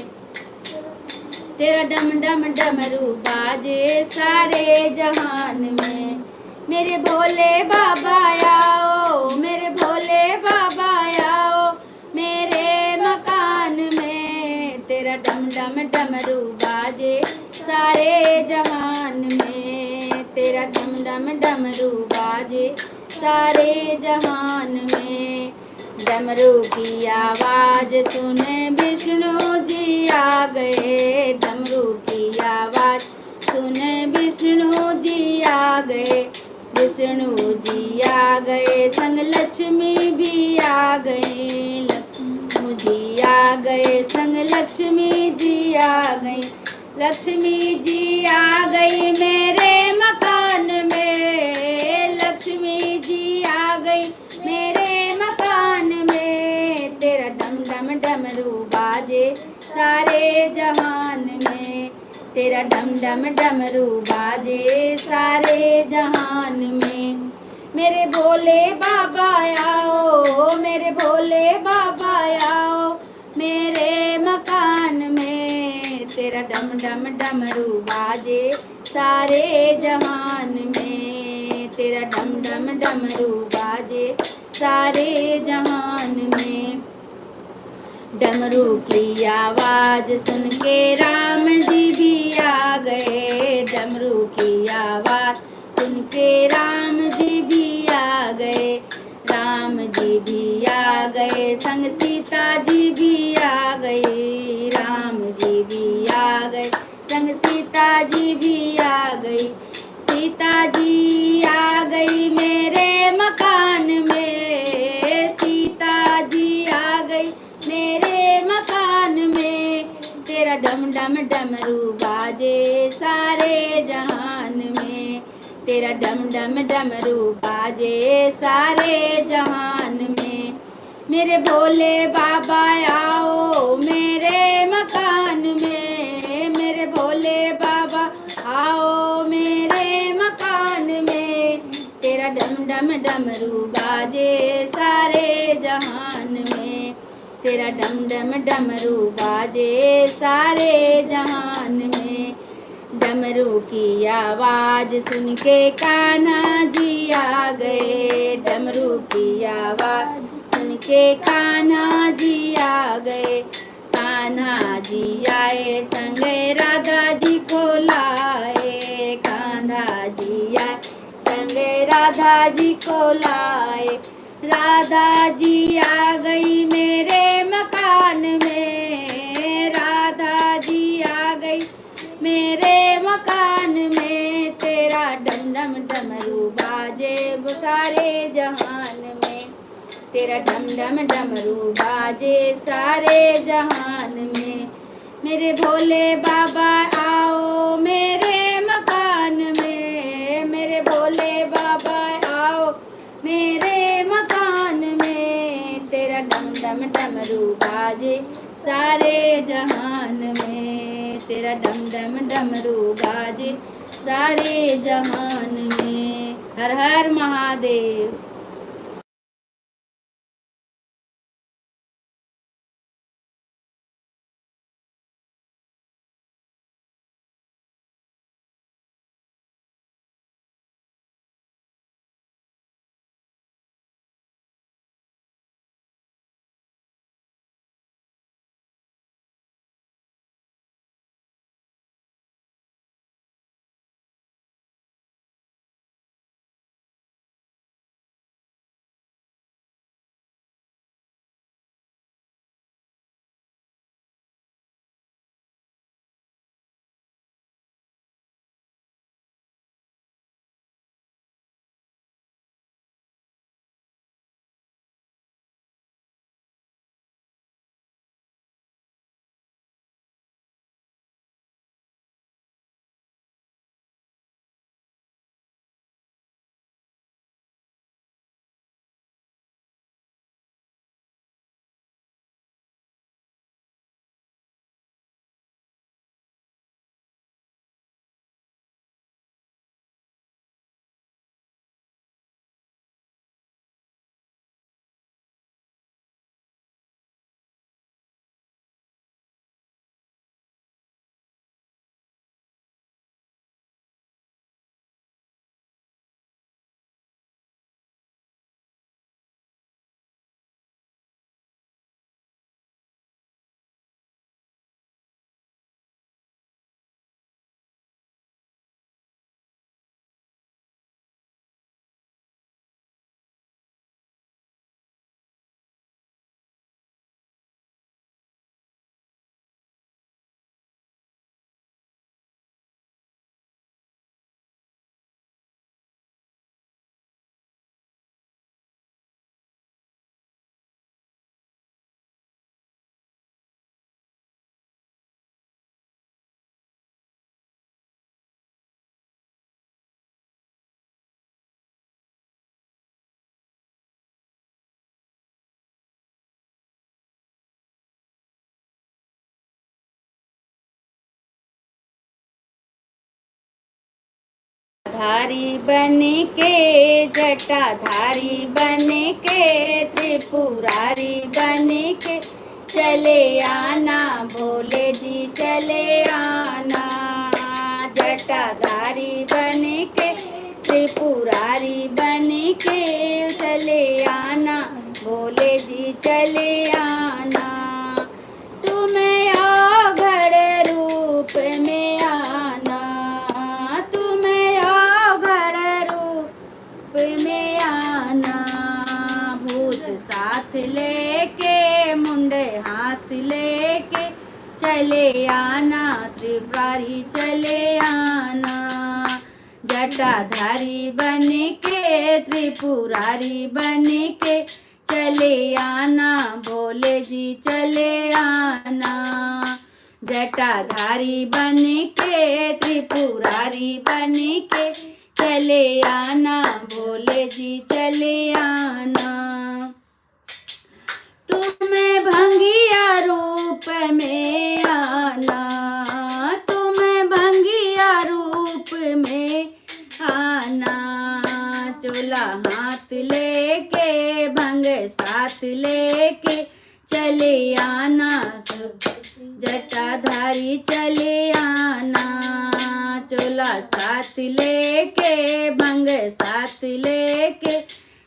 तेरा डम डम डमरू बाजे सारे जहान में। मेरे भोले बाबा आओ, मेरे भोले बाबा आओ मेरे मकान में, तेरा डम डम डमरू बाजे सारे जहान में, तेरा डम डम डमरू बाजे सारे जहान में। डमरू की आवाज सुने विष्णु जी आ गए, डमरू की आवाज सुने विष्णु जी आ गए, विष्णु जी आ गए संग लक्ष्मी भी आ गई, लक्ष्मी जी आ गए संग लक्ष्मी जी आ गई, लक्ष्मी जी आ गई मेरे मकान में, लक्ष्मी जी आ गई मेरे मकान में, तेरा डम डम डमरू बाजे सारे जहान में, तेरा डम डम डमरू बाजे सारे जहान में। मेरे भोले बाबा आओ, मेरे भोले बाबा आओ मेरे मकान में, तेरा डम डम डमरू बाजे सारे जहान में, तेरा डम डम डमरू बाजे सारे जहान में। डमरू की आवाज सुन के राम जी भी आ गए, डमरू की आवाज सुन के राम जी भी आ गए, राम जी भी आ गए संग सीता जी भी आ गई, राम जी भी आ गए संग सीता जी भी आ गई, सीता जी आ गई मेरे मकान में, सीता जी आ गई मेरे मकान में, तेरा डम डम डमरू बाजे सारे जहान में, तेरा डम डम डमरू बाजे सारे जहान में। मेरे भोले बाबा आओ मेरे मकान में, मेरे भोले बाबा आओ मेरे मकान में, तेरा डम डम डमरू बाजे सारे जहान में, तेरा डम डम डमरू बाजे सारे जहान में। डमरू की आवाज सुन के कान्हा जी आ गए, डमरू की आवाज सुन के कान्हा जी आ गए, कान्हा जी आए संग राधा जी को लाए, कान्हा जी आए संग राधा जी को लाए, राधा जी आ गई मेरे सारे जहान में, तेरा डम डम डमरू बाजे सारे जहान में। मेरे भोले बाबा आओ मेरे मकान में, मेरे भोले बाबा आओ मेरे मकान में, तेरा डम डम डमरू बाजे सारे जहान में, तेरा डम डम डमरू बाजे सारे जहान में। हर हर महादेव। धारी बन के जटाधारी बन के त्रिपुरारी बन के चले आना भोले जी चले आना, जटाधारी बन के त्रिपुरारी बन के चले आना भोले जी चले आना। तुम्हें अवघड़ रूप में आना, तुम्हें अवघड़ रूप में आना, भूत साथ लेके मुंडे हाथ लेके चले आना त्रिपुरारी चले आना, जटाधारी बन के त्रिपुरारी बन के चले आना भोले जी चले आना, जटाधारी बन के त्रिपुरारी बन के चले आना भोले जी चले आना। तुम्हें भंगिया रूप में आना, तुम्हें भंगिया रूप में आना, चोला हाथ लेके भंग साथ लेके चले आना, जटाधारी चले आना, चोला साथ लेके भंग साथ लेके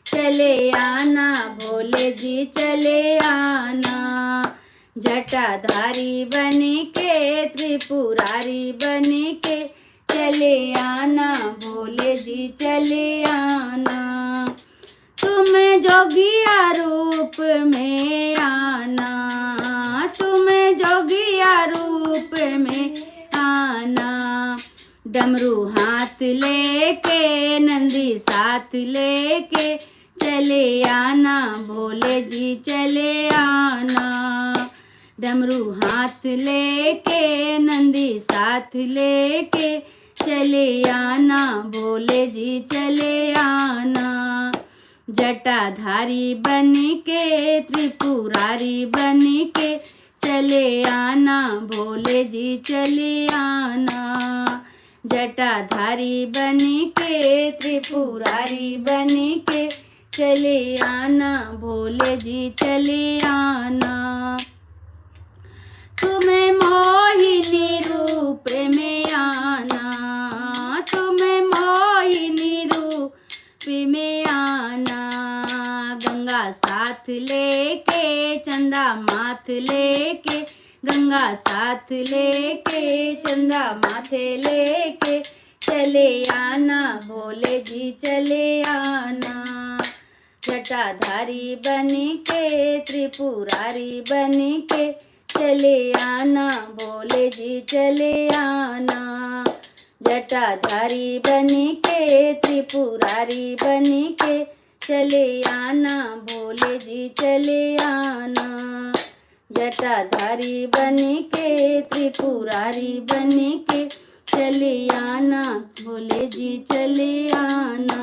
चले आना भोले जी चले आना, जटाधारी बन के त्रिपुरारी बन के चले आना भोले जी चले आना। तुम्हें जोगिया रूप में आना, तुम्हें जोगिया रूप में आना, डमरू हाथ लेके नंदी साथ लेके चले आना भोले जी चले आना। डमरू हाथ लेके नंदी साथ लेके चले आना भोले जी चले आना। जटाधारी बन के त्रिपुरारी बन के चले आना भोले जी चले आना। जटाधारी बन के त्रिपुरारी बन के चले आना भोले जी चले आना। तुम्हें मोहिनी रूप में आना, तुम्हें मोहिनी रूप में आना। गंगा साथ लेके चंदा माथ लेके, गंगा साथ लेके चंदा माथे लेके चले आना भोले जी चले आना। जटाधारी बन के त्रिपुरारी बन के चले आना भोले जी चले आना। जटाधारी बन के त्रिपुरारी बन के चले आना भोले जी चले आना। जटाधारी बन के त्रिपुरारी बन के चले आना भोले जी चले आना।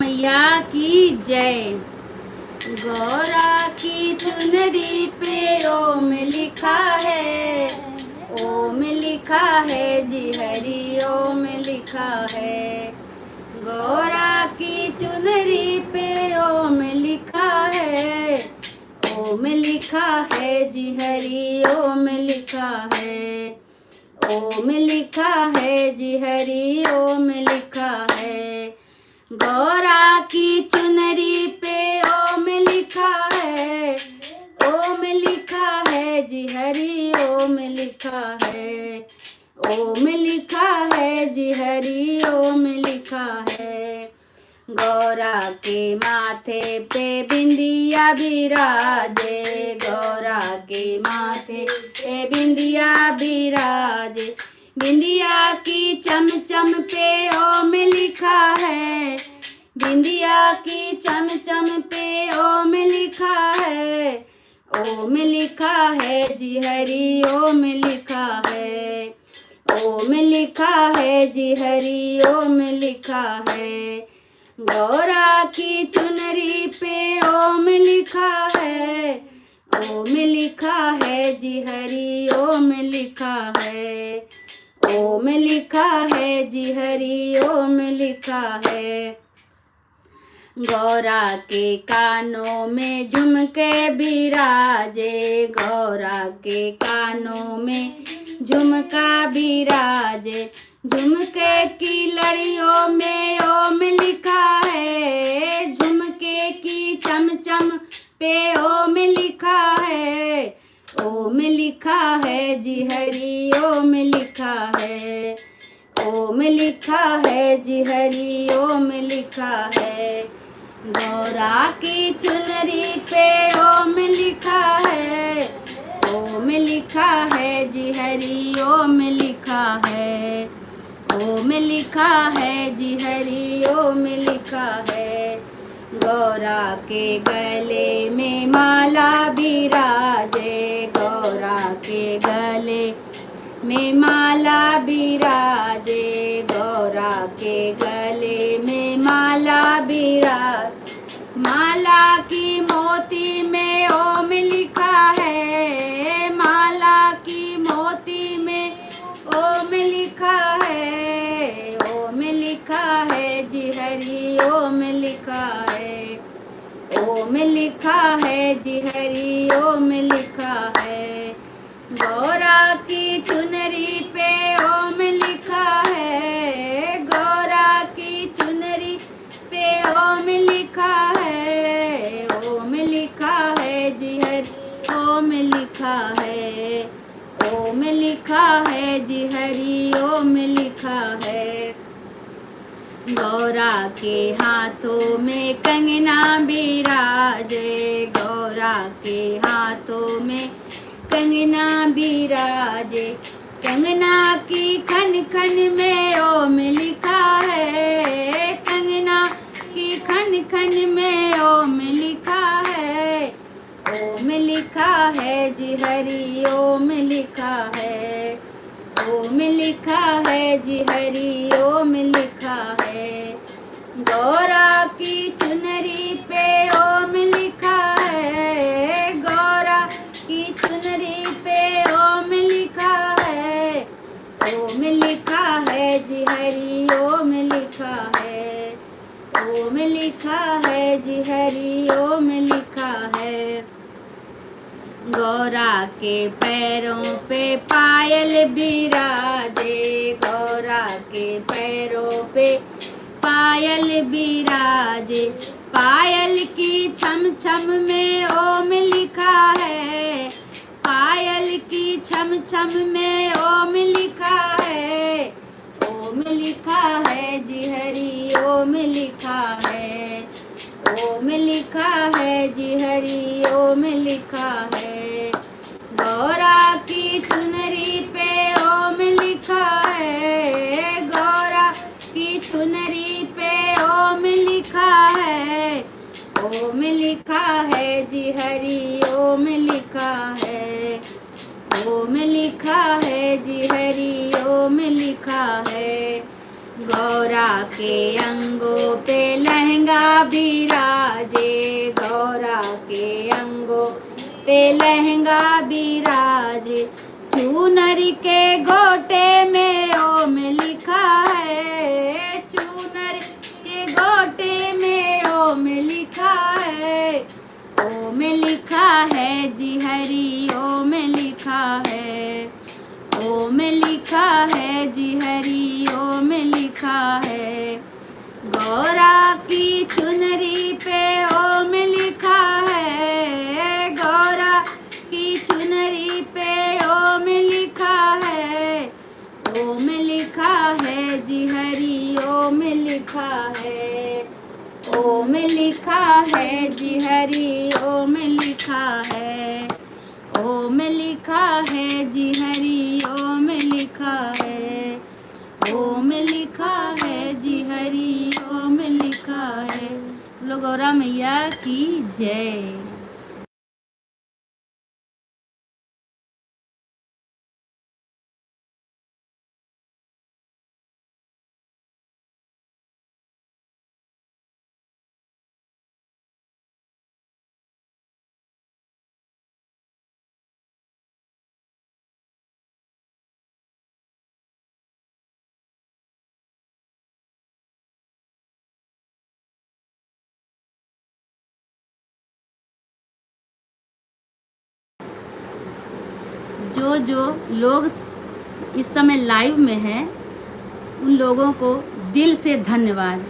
मैया की जय। गौरा की चुनरी पे ओम लिखा है, ओम लिखा है जी हरि ओम लिखा है। गौरा की चुनरी पे ओम लिखा है, ओम लिखा है जी हरि ओम लिखा है। ओम लिखा है जी हरि ओम लिखा है। गौरा की चुनरी पे ओम लिखा है, ओम लिखा है जी हरि ओम लिखा है। ओम लिखा है जी हरि ओम लिखा है। गौरा के माथे पे बिंदिया बिराजे, गौरा के माथे पे बिंदिया बिराजे। बिंदिया की चम चम पे ओम लिखा है, बिंदिया की चम चम पे ओम लिखा है। ओम लिखा है जी हरि ओम लिखा है। ओम लिखा है जी हरि ओम लिखा है। गौरा की चुनरी पे ओम लिखा है, ओम लिखा है जी हरि ओम लिखा है। ओम लिखा है जी हरि ओम लिखा है। गौरा के कानों में झुमके बिराजे, गौरा के कानों में झुमका बिराजे। झुमके की लड़ियों में ओम लिखा है, झुमके की चम चम पे ओम लिखा है। ओम लिखा है जी हरि ओम लिखा है। ओम लिखा है जी हरि ओम लिखा है। गौरा की चुनरी पे ओम लिखा है, ओम लिखा है जी हरि ओम लिखा है। ओ में लिखा है जी हरि ओम लिखा है। गौरा के गले में माला बिराजे, गौरा के गले में माला बिराजे, गौरा के गले में माला बिराज। माला की मोती में ओम लिखा है, माला की मोती में ओम लिखा है। ओम लिखा है जी हरि ओम लिखा है। ओम लिखा है जी हरि ओम लिखा है। गौरा की चुनरी पे ओम लिखा है, गौरा की चुनरी पे ओम लिखा है। ओम लिखा है जी हरि ओम लिखा है। ओम लिखा है जी हरि ओम लिखा है। गौरा के हाथों में कंगना बिराजे, गौरा के हाथों में कंगना बिराजे। कंगना की खन खन में ओम लिखा है, कंगना की खन खन में ओम लिखा है। ओम लिखा है जी हरि ओम लिखा है। ओम लिखा है जी हरि ओम लिखा है। गौरा की चुनरी पे ओम लिखा है, गौरा की चुनरी पे ओम लिखा है। ओम लिखा है जी हरि ओम लिखा है। ओम लिखा है जी हरि ओम लिखा है। गौरा के पैरों पे पायल बिराजे, गौरा के पैरों पे पायल बिराजे। पायल की छम छम में ओम लिखा है, पायल की छम छम में ओम लिखा है। ओम लिखा है जी हरि ओम लिखा है। ओम लिखा है जी हरि ओम लिखा है। गौरा की चुनरी पे ओम लिखा है, गौरा की चुनरी पे ओम लिखा है। ओम लिखा है जी हरि ओम लिखा है। ओम लिखा है जी हरि ओम लिखा है। गौरा के अंगों पे लहंगा बिराजे, गौरा के अंगों पे लहंगा बिराजे। चूनर के गोटे में ओम लिखा है, चूनर के गोटे में ओम लिखा है। ओम लिखा है जी हरि ओम लिखा है। ओम लिखा है जी हरि ओम लिखा है। गौरा की चुनरी पे ओम लिखा है, गौरा की चुनरी पे ओम लिखा है। ओम लिखा है जी हरि ओम लिखा है। ओम लिखा है जी हरि ओम लिखा है। ओम लिखा है जी हरि ओम लिखा है। ओम लिखा है जी हरि ओम लिखा है। बोलो गौरा मैया की जय। जो लोग इस समय लाइव में हैं उन लोगों को दिल से धन्यवाद।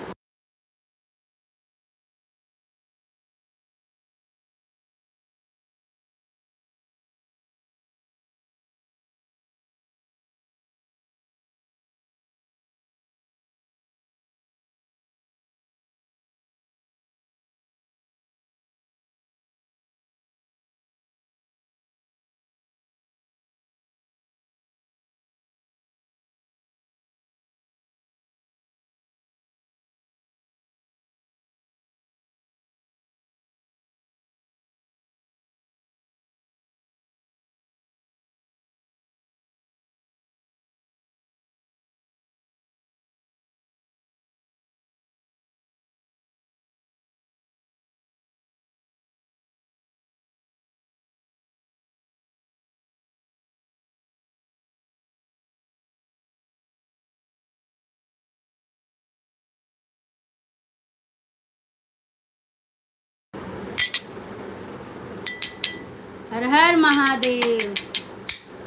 हर हर महादेव।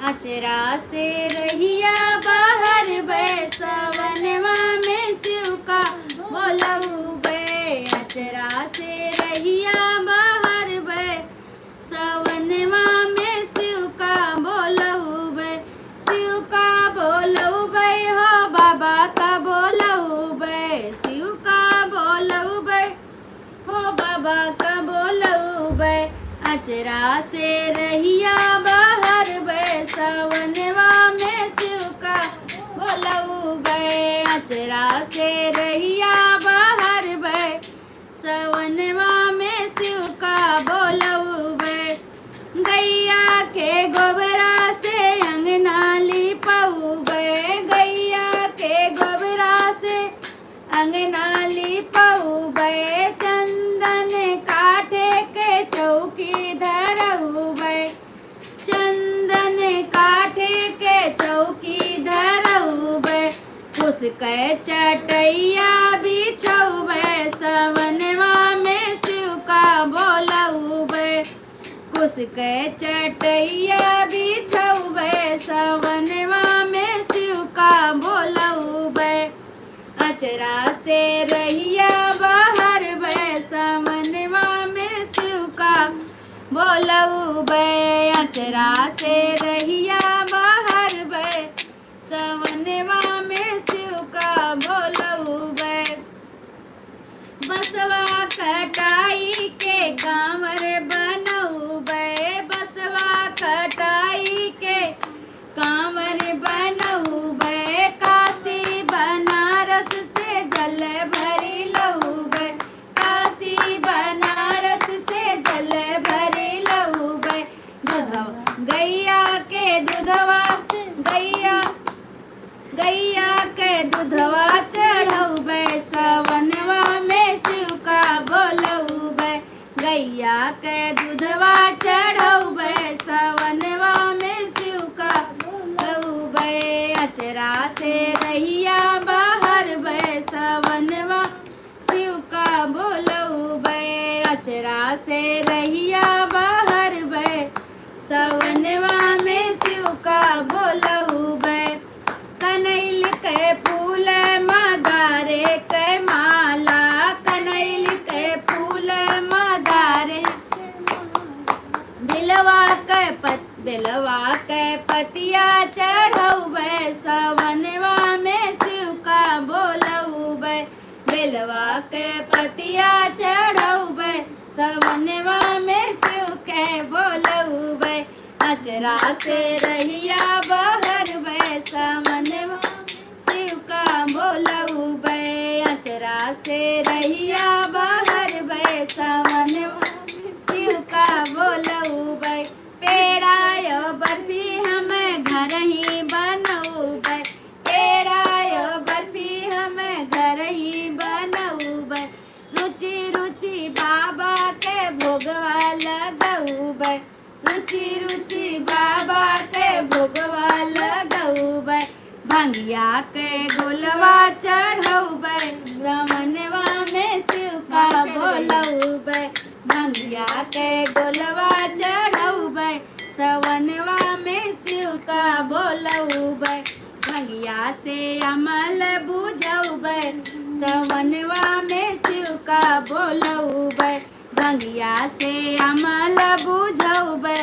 अचरा से रहिया बाहर बे सवनवा में शिव का बोलऊ बे। अचरा से रहिया बाहर बे सवनवा में शिव का बोलऊ बे। शिव का बोलऊ बे हो बाबा का बोलऊ बे। शिव का बोलऊ बे हो बाबा का बोलऊ बे। अचरा से रहिया बाहर बे सवनवा में शिव का बोलऊ बे। अचरा से रहिया बाहर बे सवनवा में शिव का बोलऊ बे। गैया के गोबरा से अंगना लिपऊ बे। गैया के गोबरा से अंगना लिपऊ बे। चंदन काठे के चौकी धरऊ बे। चंदन काठे के चौकी धरऊ बे। उसके चटैया बिछऊ बे सवनवा में शिव का बोलऊ बे। उसके चटैया बिछऊ बे सवनवा में शिव का बोलऊ बे। अचरा से रहिया बाहर बे सवनवा में शिव का बोलऊ बे। अचरा से रहिया बाहर बे सवनवा में शिव का बोलऊ बे। बसवा कटाई के कांवर बनऊ बे। बसवा कटाई के कांवर बनऊ बे। काशी बनारस से जल भरी लऊ बे। काशी बनारस से जल भरी लऊ बे। गैया के दूधवा से गैया के दूधवा चढ़ऊ बे सवनवा में शिव का बोलऊ बे। गैया के दूधवा चढ़ऊ बे सवनवा में शिव का बोलऊ बे। अचरा से रहिया बाहर बे सवनवा शिव का बोलऊ बे। अचरा से रहिया बाहर बे सवनवा में शिव का बोलऊ बे। कनैल के फूल मदारे के माला। कनैल के फूल मदारे बिलवा के पतिया चढ़ऊ बे सवनवा में शिव का बोलऊ बे। बिलवा के पतिया चढ़ऊ बे सवनवा में शिव के बोलऊ बे। अचरा से रहिया बाहर बे सवनवा शिव का बोलऊ बे। अचरा से रहिया बाहर बे सवनवा शिव का बोलऊ बे। पेड़ा यो बर्फी हम घर ही बनऊ बे। पेड़ा यो बर्फी हम घर ही बनऊ बे। रुचि रुचि बाबा के भोगवा लगऊ बे। रुचि रुचि बाबा के भोगवा लगऊ बे। भंगिया के गोलवा चढ़ऊ बे सवनवा में शिव का बोलऊ बे। भंगिया के गोलवा चढ़ऊ बे सवनवा में शिव का बोलऊ बे। भंगिया से अमल बुझऊ बे सवनवा में शिव का बोलऊ बे। भंगिया से अमल बुझऊ बे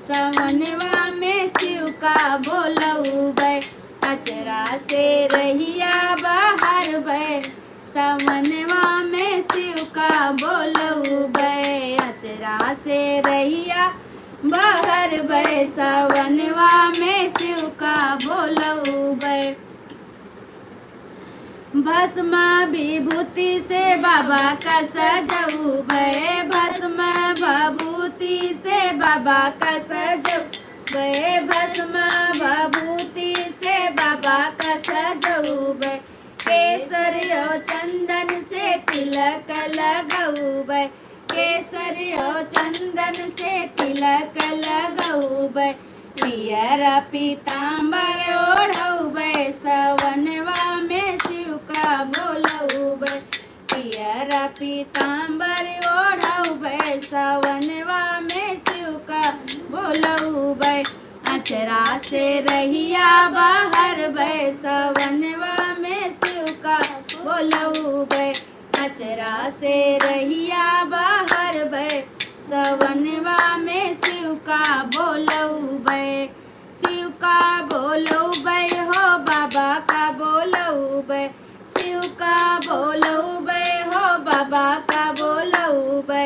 सवनवा में शिव का बोलऊ बे। अचरा से रहिया बाहर बे सवनवा में शिव का बोलऊ बे। अचरा से रहिया बाहर बे सवनवा में शिव का बोलऊ बे। भस्म विभूति से बाबा का सजऊ बे। भस्म विभूति से बाबा का सजऊ बे। भस्म विभूति से बाबा का सजऊ बे। केसरियो चंदन से तिलक लगऊ बे। केसरियो चंदन से तिलक लगऊ बे। पियर पीताम्बर ओढ़ऊ बे सवनवा में शिव का बोलऊ बे। पियर पीताम्बर ओढ़ऊ बे सवनवा में शिव का बोलऊ बै अचरा से रहिया बाहर बै सवनवा में शिव का बोलऊ बै अचरा से रहिया बाहर बै सवनवा में शिव का बोलऊ बै शिव का बोलऊ बै हो बाबा का बोलऊ बै शिव का बोलऊ बै हो बाबा का बोलऊ बै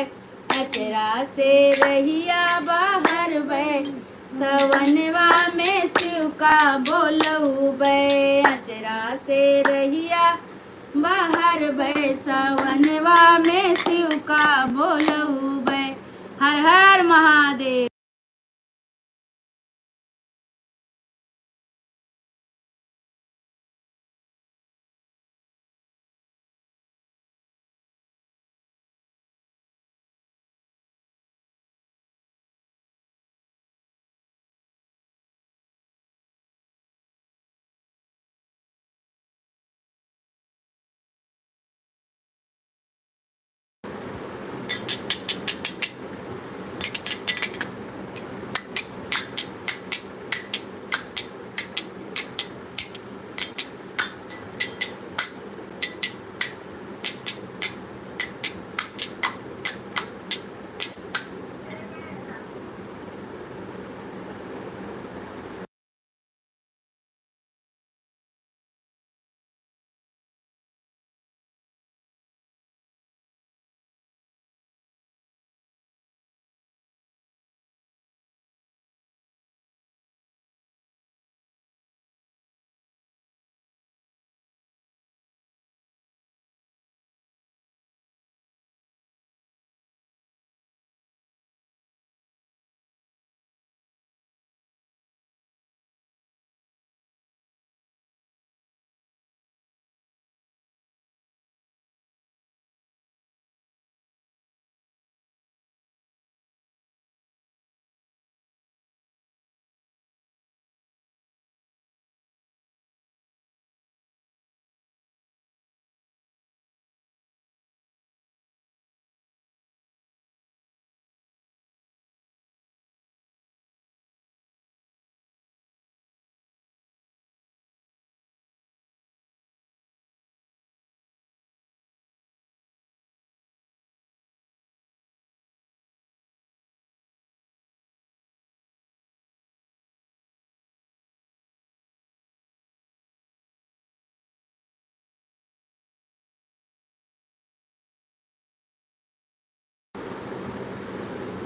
अचरा से रहिया बाहर बै सवनवा में शिव का बोलऊ बै अचरा से रहिया बाहर बै सवनवा में शिव का बोलऊ बै। हर हर महादेव।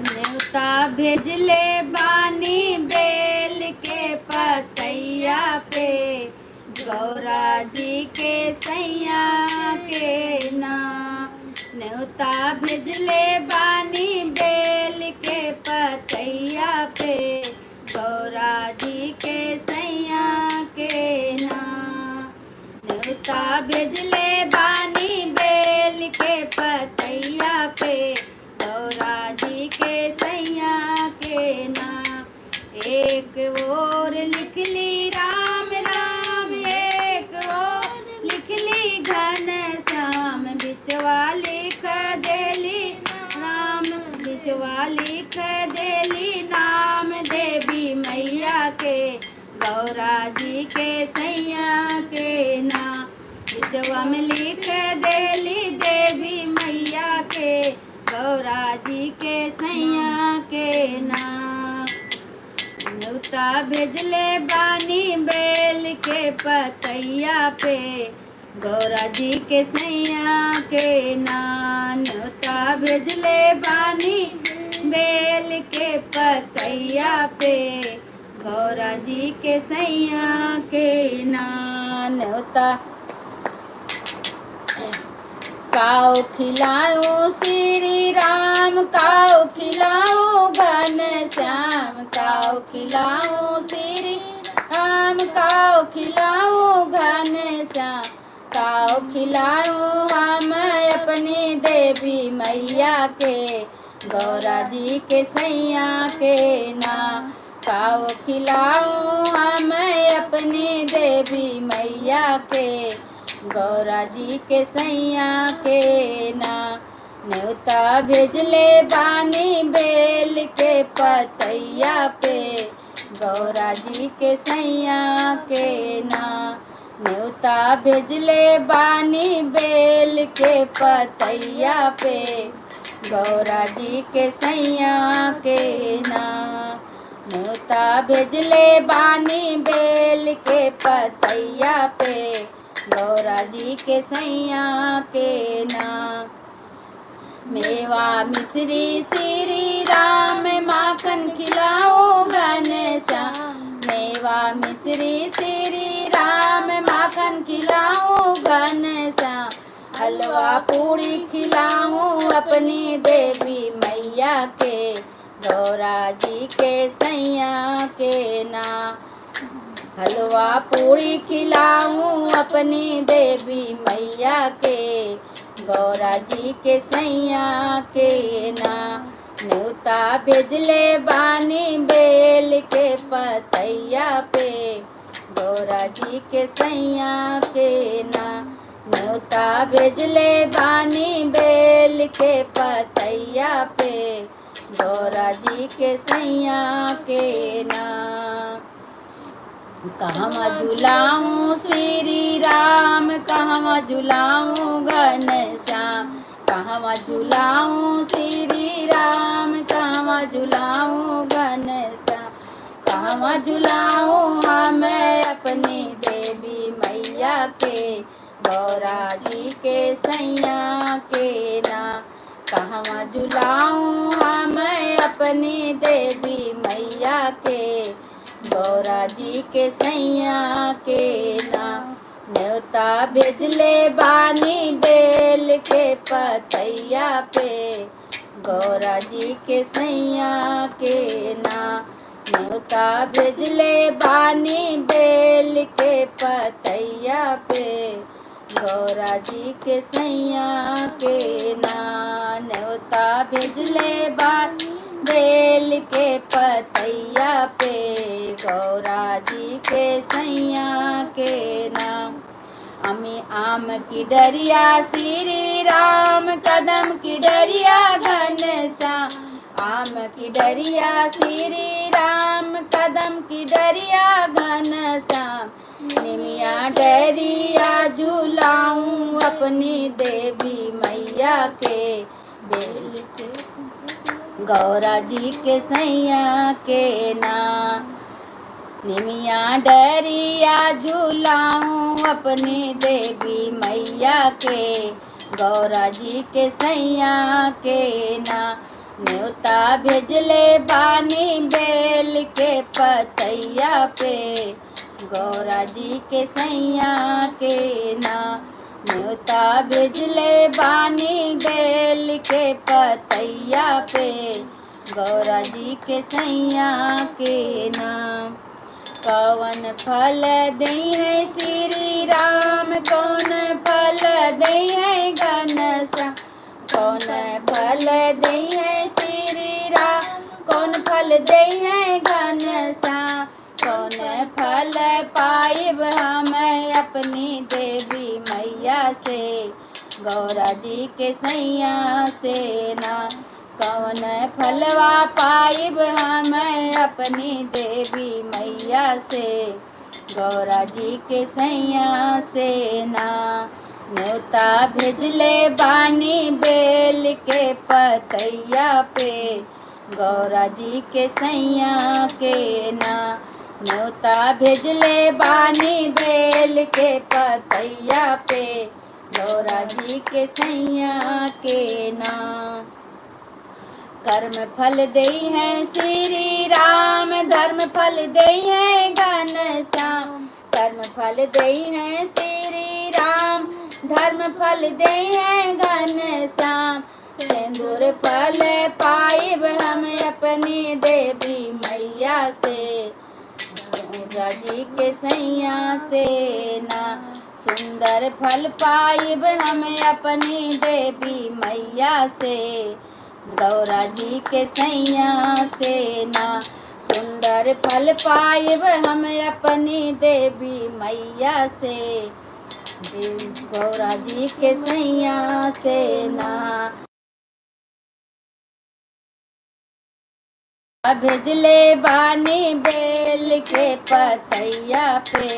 न्योता भेजले बानी बेल के पतैया पे गौरा जी के सैया के ना। न्योता भेजले बानी बेल के पतैया पे गौरा जी के सैया के ना। न्योता भेजले बानी बेल के पतैया पे गौरा जी के सैया के ना। एक और लिख ली राम राम एक और लिख ली घन श्याम बिचवा लिख देली राम बिचवा लिख देली नाम देवी मैया के गौरा जी के सैया के ना। बिचवा में लिख देली देवी मैया के गौरा जी के सैया के ना। न्योता भेजले बानी बेल के पतैया पे गौरा जी के सैया के ना। न्योता भेजले बानी बेल के पतैया पे गौरा जी के सैया के ना। न्योता काऊ खिलाऊं श्री राम काऊ खिलाऊं घन श्याम काऊ खिलाऊं श्री राम काऊ खिलाऊं घन श्याम काऊ खिलाऊं हम अपनी देवी मैया के गौरा जी के सैया के ना। काऊ खिलाऊं हम अपनी देवी मैया के गौरा जी के सैया के ना। न्योता भेजले बानी बेल के पतैया पे गौरा जी के सैया के ना। न्योता भेजले बानी बेल के पतैया पे गौरा जी के सैया के ना। न्योता भेजले बानी बेल के पतैया पे गौरा जी के सैया के ना। मेवा मिश्री श्री राम माखन खिलाओ घनश्याम। मेवा मिश्री श्री राम माखन खिलाओ घनश्याम। हलवा पूड़ी खिलाऊं अपनी देवी मैया के गौरा जी के सैया के ना। हलवा पूड़ी खिलाऊं अपनी देवी मैया के गौरा जी के सैया के ना। न्योता भेजले बानी बेल के पतैया पे गौरा जी के सैया के ना। न्योता भेजले बानी बेल के पतैया पे गौरा जी के सैया के ना। कहवा झुलाऊं श्री राम कहवा झुलाऊं घनश्याम। कहवा झुलाऊं श्री राम कहवा झुलाऊं घनश्याम। कहवा झुलाऊं मैं अपनी देवी मैया के गौरा जी के सैया के ना। कहवा झुलाऊं मैं अपनी देवी मैया के गौरा जी के सैया के ना। न्योता भेजले बानी बेल के पतैया पे गौरा जी के सैया के ना। न्योता भेजले बानी बेल के पतैया पे गौरा जी के सैया के ना। न्योता भेजले बानी बेल के पतैया पे गौरा जी के सैया के नाम। अमी आम की डरिया श्री राम कदम की डरिया घनश्याम। आम की डरिया श्री राम कदम की डरिया घनश्याम। निमिया डरिया झूलाऊं अपनी देवी मैया के बेल के गौरा जी के सैया के ना। निमिया डरिया झूलाऊं अपनी देवी मैया के गौरा जी के सैया के ना। न्योता भेजले बानी बेल के पतैया पे गौरा जी के सैया के ना। न्योता भेजले बानी बेल के पतैया पे गौरा जी के सैया के नाम। कौन फल दई है श्री राम कौन फल दई है घनश्याम। कौन फल दई है श्री राम कौन फल दई है घनश्याम। कौन फल पाइब हम अपनी देवी मैया से गौरा जी के सैया से ना। कौन फलवा पाइब हम अपनी देवी मैया से गौरा जी के सैया से ना। न्योता भेजले बानी बेल के पतैया पे गौरा जी के सैया के ना। न्योता भेजले बानी बेल के पतैया पे गौरा जी के सैया के ना। कर्म फल दई है श्री राम धर्म फल दई है घनश्याम। कर्म फल दई है श्री राम धर्म फल दई है घनश्याम। सिंदूर फल पाइब हम अपनी देवी मैया से गौरा जी के सैया से ना। सुंदर फल पाइब हम अपनी देवी मैया से गौरा जी के सैया से ना। सुंदर फल पाइब हम अपनी देवी मैया से गौरा जी के सैया से ना। भेजले बानी बेल के पतैया पे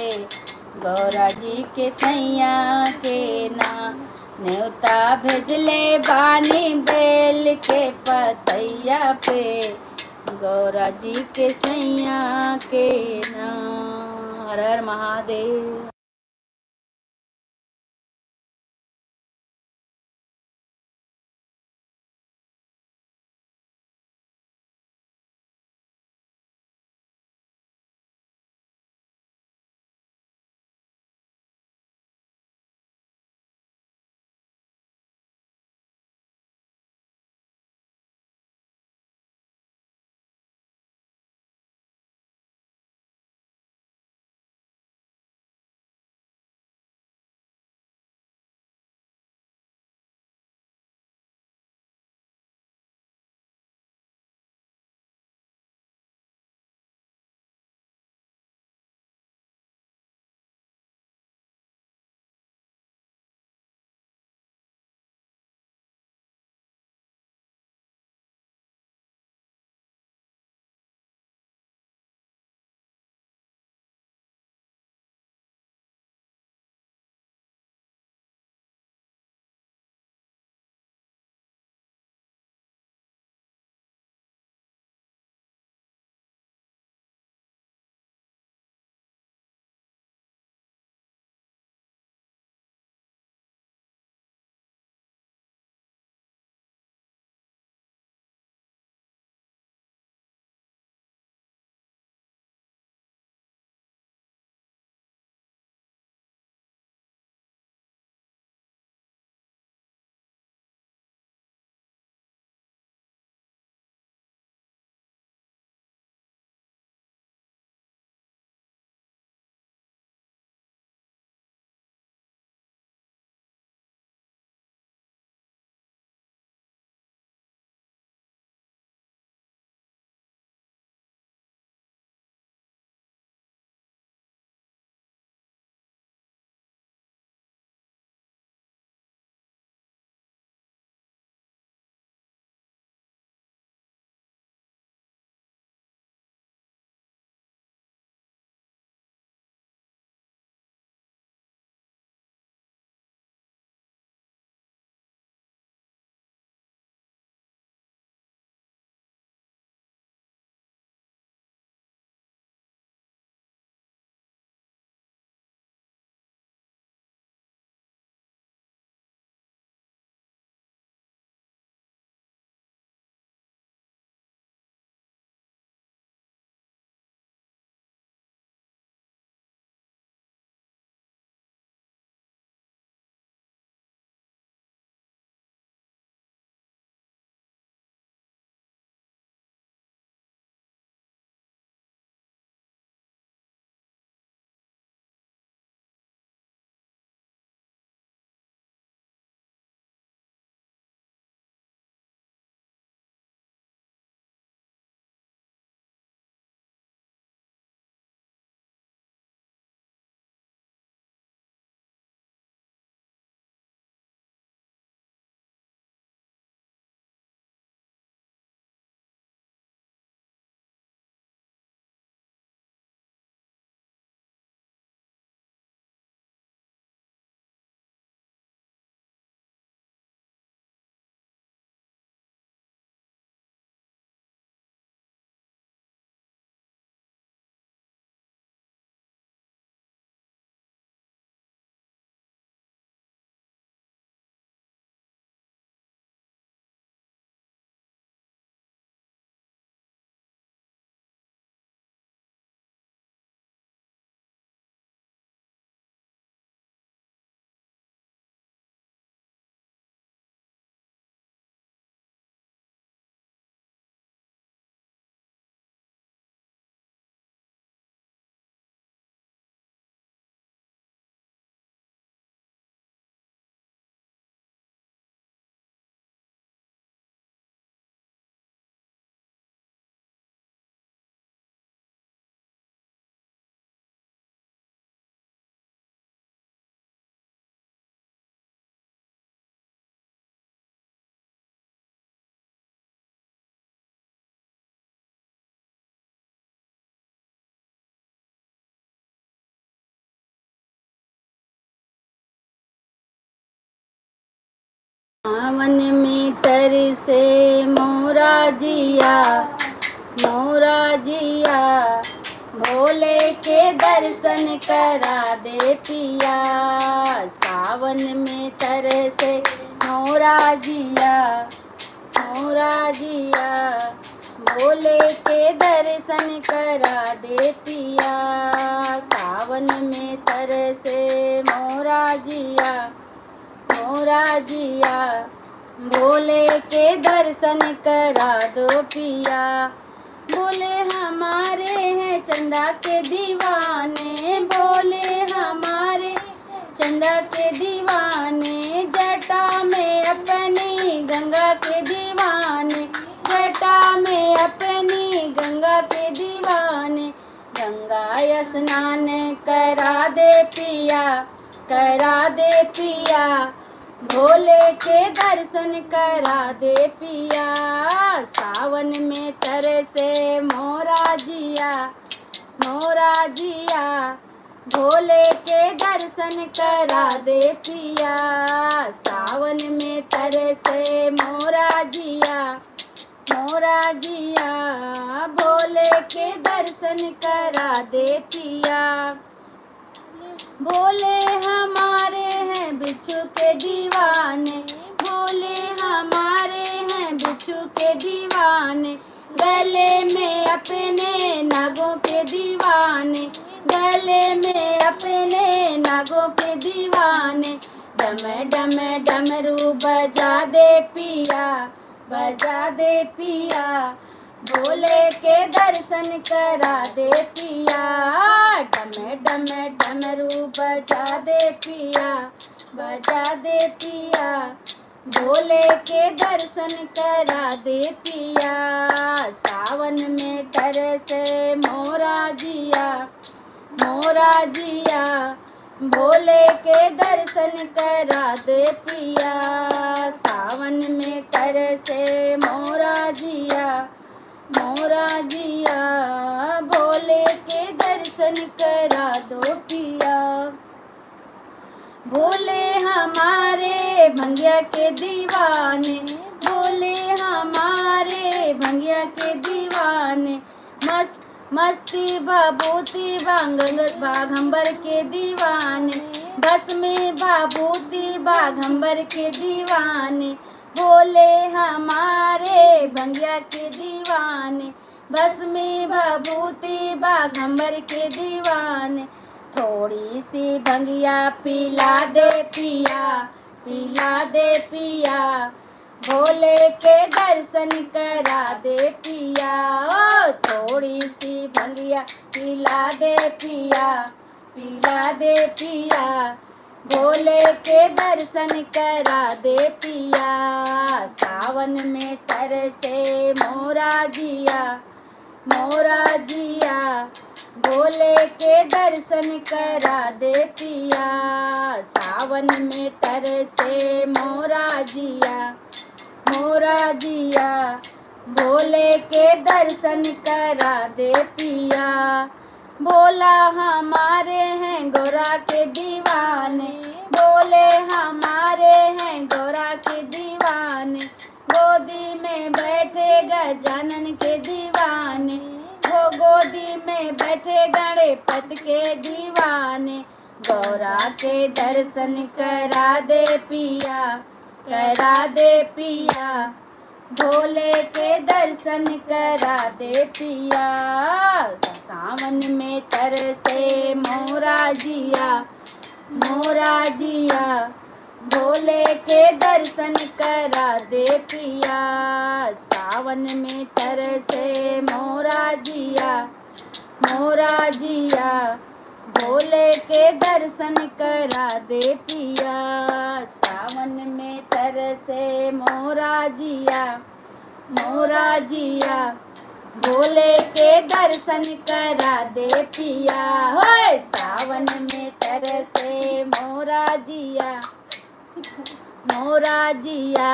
गौरा जी के सैया के ना न्योता भेजले बानी बेल के पतैया पे गौरा जी के सैया के ना। हर हर महादेव। सावन में तरसे मोरा जिया, मोरा जिया, भोले के दर्शन करा दे पिया। सावन में तरसे मोरा जिया, मोरा जिया, भोले के दर्शन करा दे पिया। सावन में तरसे मोरा जिया, मोरा जिया, भोले के दर्शन करा दो पिया। भोले हमारे हैं चंदा के दीवाने, भोले हमारे चंदा के दीवाने, जटा में अपनी गंगा के दीवाने, जटा में अपनी गंगा के दीवाने। गंगा स्नान करा दे पिया, करा दे पिया, भोले के दर्शन करा दे पिया। सावन में तरसे मोरा जिया, मोरा जिया, भोले के दर्शन करा दे पिया। सावन में तरसे मोरा जिया, मोरा जिया, भोले के दर्शन करा दे पिया। भोले हमारे हैं बिच्छू के दीवाने, भोले हमारे हैं बिच्छू के दीवाने, गले में अपने नागों के दीवाने, गले में अपने नागों के दीवाने। डम डम डमरू बजा दे पिया, बजा दे पिया, भोले के दर्शन करा दे पिया। डम डम डमरू बजा दे पिया, बजा दे पिया, भोले के दर्शन करा दे पिया। सावन में तरसे मोरा जिया, मोरा जिया, भोले के दर्शन करा दे पिया। सावन में तरसे मोरा जिया, मोरा जिया, भोले के दर्शन करा दो पिया। भोले हमारे भंगिया के दीवाने, भोले हमारे भंगिया के दीवाने, मस्ती भभूति बाघंबर के दीवाने, भस्मी भभूति बाघंबर के दीवाने। भोले हमारे भंगिया के दीवाने, भस्मी भभूति बाघंबर के दीवाने। थोड़ी सी भंगिया पिला दे पिया, पिला दे पिया, भोले के दर्शन करा दे पिया। ओ थोड़ी सी भंगिया पिला दे पिया, पिला दे पिया, भोले के दर्शन करा दे पिया। सावन में तरसे मोरा जिया, मोरा जिया, भोले के दर्शन करा दे पिया। सावन में तरसे मोरा जिया, मोरा जिया, भोले के दर्शन करा दे पिया। भोला हमारे हैं गोरा के दीवाने, भोले हमारे हैं गोरा के दीवाने, गोदी में बैठे गजानन के दीवाने, वो गोदी में बैठे गणपत के दीवाने। गौरा के दर्शन करा दे पिया, करा दे पिया, भोले के दर्शन करा दे पिया। सावन में तरसे मोरा जिया, मोरा जिया, भोले के दर्शन करा दे पिया। सावन में तरसे मोरा जिया, मोरा जिया, भोले के दर्शन करा दे पिया। सावन में तरसे मोरा जिया, मोरा जिया, भोले के दर्शन करा दे पिया। होए सावन में तरसे मोरा जिया, मोरा जिया,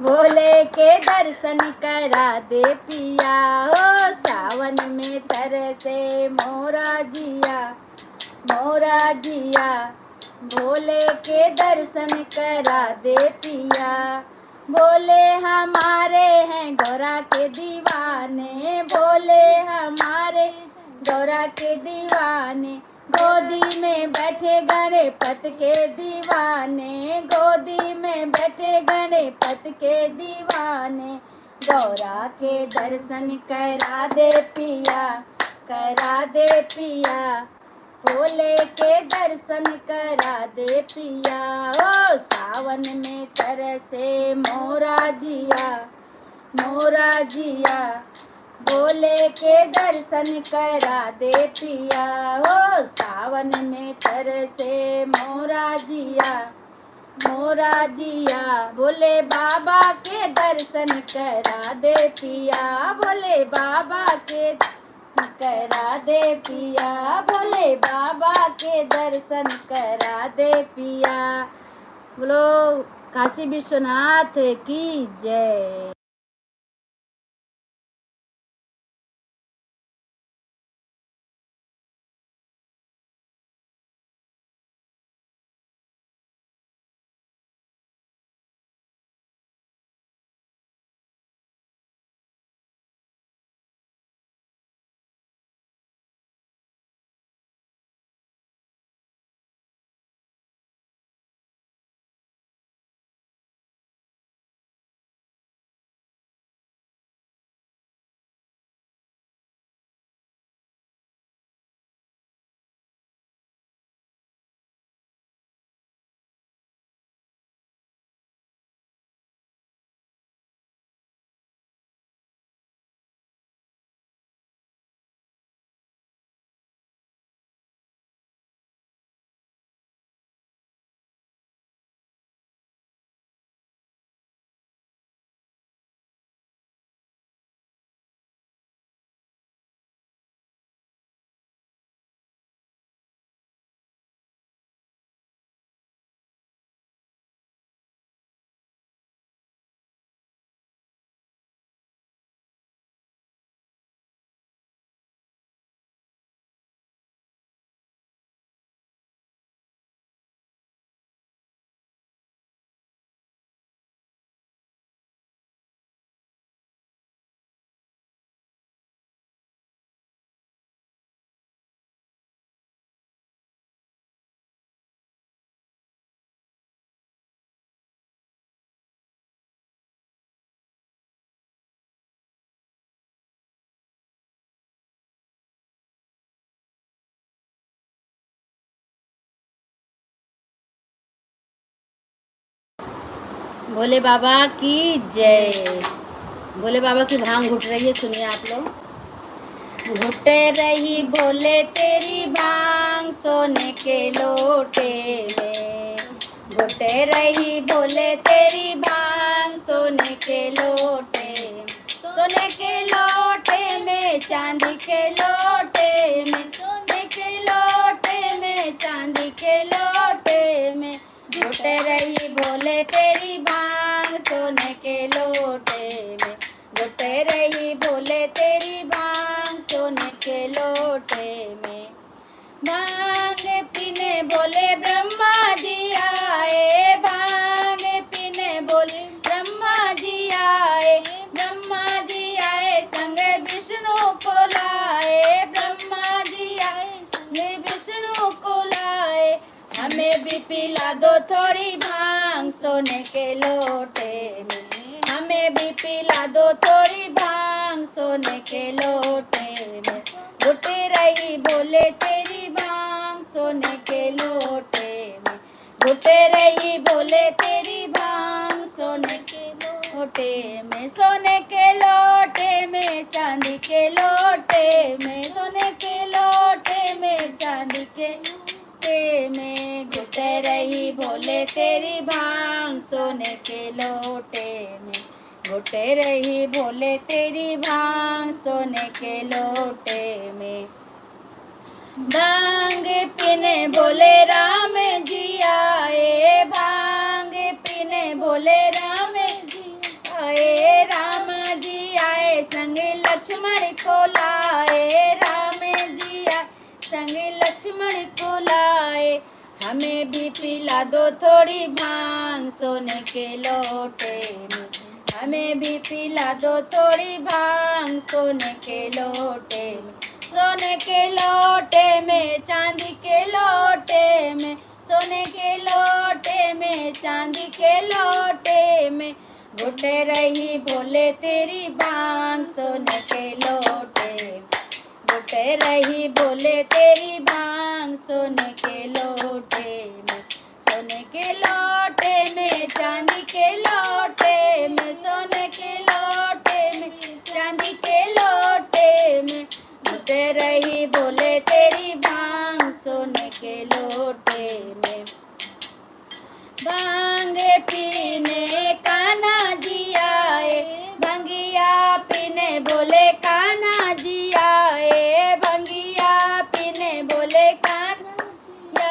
भोले के दर्शन करा दे पिया। ओ सावन में तरसे मोरा जिया, मोरा जिया, भोले के दर्शन करा दे पिया। भोले हमारे हैं गौरा के दीवाने, भोले हमारे गौरा के दीवाने। गोदी में बैठे गणपत के दीवाने, गोदी में बैठे गणपत के दीवाने। गौरा के दर्शन करा दे पिया, करा दे पिया। भोले के दर्शन करा दे पिया। ओ सावन में तरसे मोरा जिया, मोरा जिया। भोले के दर्शन करा दे पिया। ओ सावन में तरसे मोरा जिया, मोरा जिया। भोले बाबा के दर्शन करा दे पिया, भोले बाबा के करा दे पिया। भोले बाबा के दर्शन करा दे पिया। बोलो काशी विश्वनाथ की जय। भोले बाबा की जय। भोले बाबा की भांग घुट रही है, सुनिए आप लोग। घुटे रही भोले तेरी भांग सोने के लोटे में, घुटे रही भोले तेरी भांग सोने के लोटे, सोने के लोटे में चांदी के लोटे में, सोने के लोटे में चांदी के लोटे में। घुट रही भोले तेरी भांग सोने के लोटे में, घुट रही भोले तेरी भांग सोने के लोटे में। भांग पीने बोले ब्रह्मा जी आए, भांग पीने बोले ब्रह्मा जी आए, ब्रह्मा जी आए संग विष्णु को लाए, ब्रह्मा जी आए संग विष्णु को लाए। हमें भी पिला दो थोड़ी भांग सोने के लोटे में, हमें भी पिला दो थोड़ी भांग सोने के लोटे में। घुट रही भोले तेरी भांग सोने के लोटे में, घुट रही भोले तेरी भांग सोने के लोटे में, सोने के लोटे में चांदी के लोटे में, सोने के लोटे में चांदी के लोटे में। घुट रही भोले तेरी भांग सोने के लोटे में, घुट रही भोले तेरी भांग सोने के लोटे में। भांग पीने बोले राम जी आए, भांग पीने बोले राम जी आए, राम जी आए संग लक्ष्मण को लाए, राम जी आए संग लक्ष्मण को लाए। हमें भी पिला दो थोड़ी भांग सोने के लोटे में, हमें भी पिला दो थोड़ी भांग सोने के लोटे में, सोने के लोटे में, चांदी के लोटे में, सोने के लोटे में, चांदी के लोटे में, घुटे रही भोले तेरी भांग सोने के लोटे में, घुटे रही बोले तेरी भांग सोने के लोटे में, सोने के लोटे में, चांदी के लोटे में, सोने के लोटे में, चांदी के लोटे में, घुटे रही बोले तेरी भांग सोने के लोटे में। भांग पीने कान्हा जी आए, भंगिया पीने बोले कान्हा जी आए, भंगिया पीने बोले कान्हा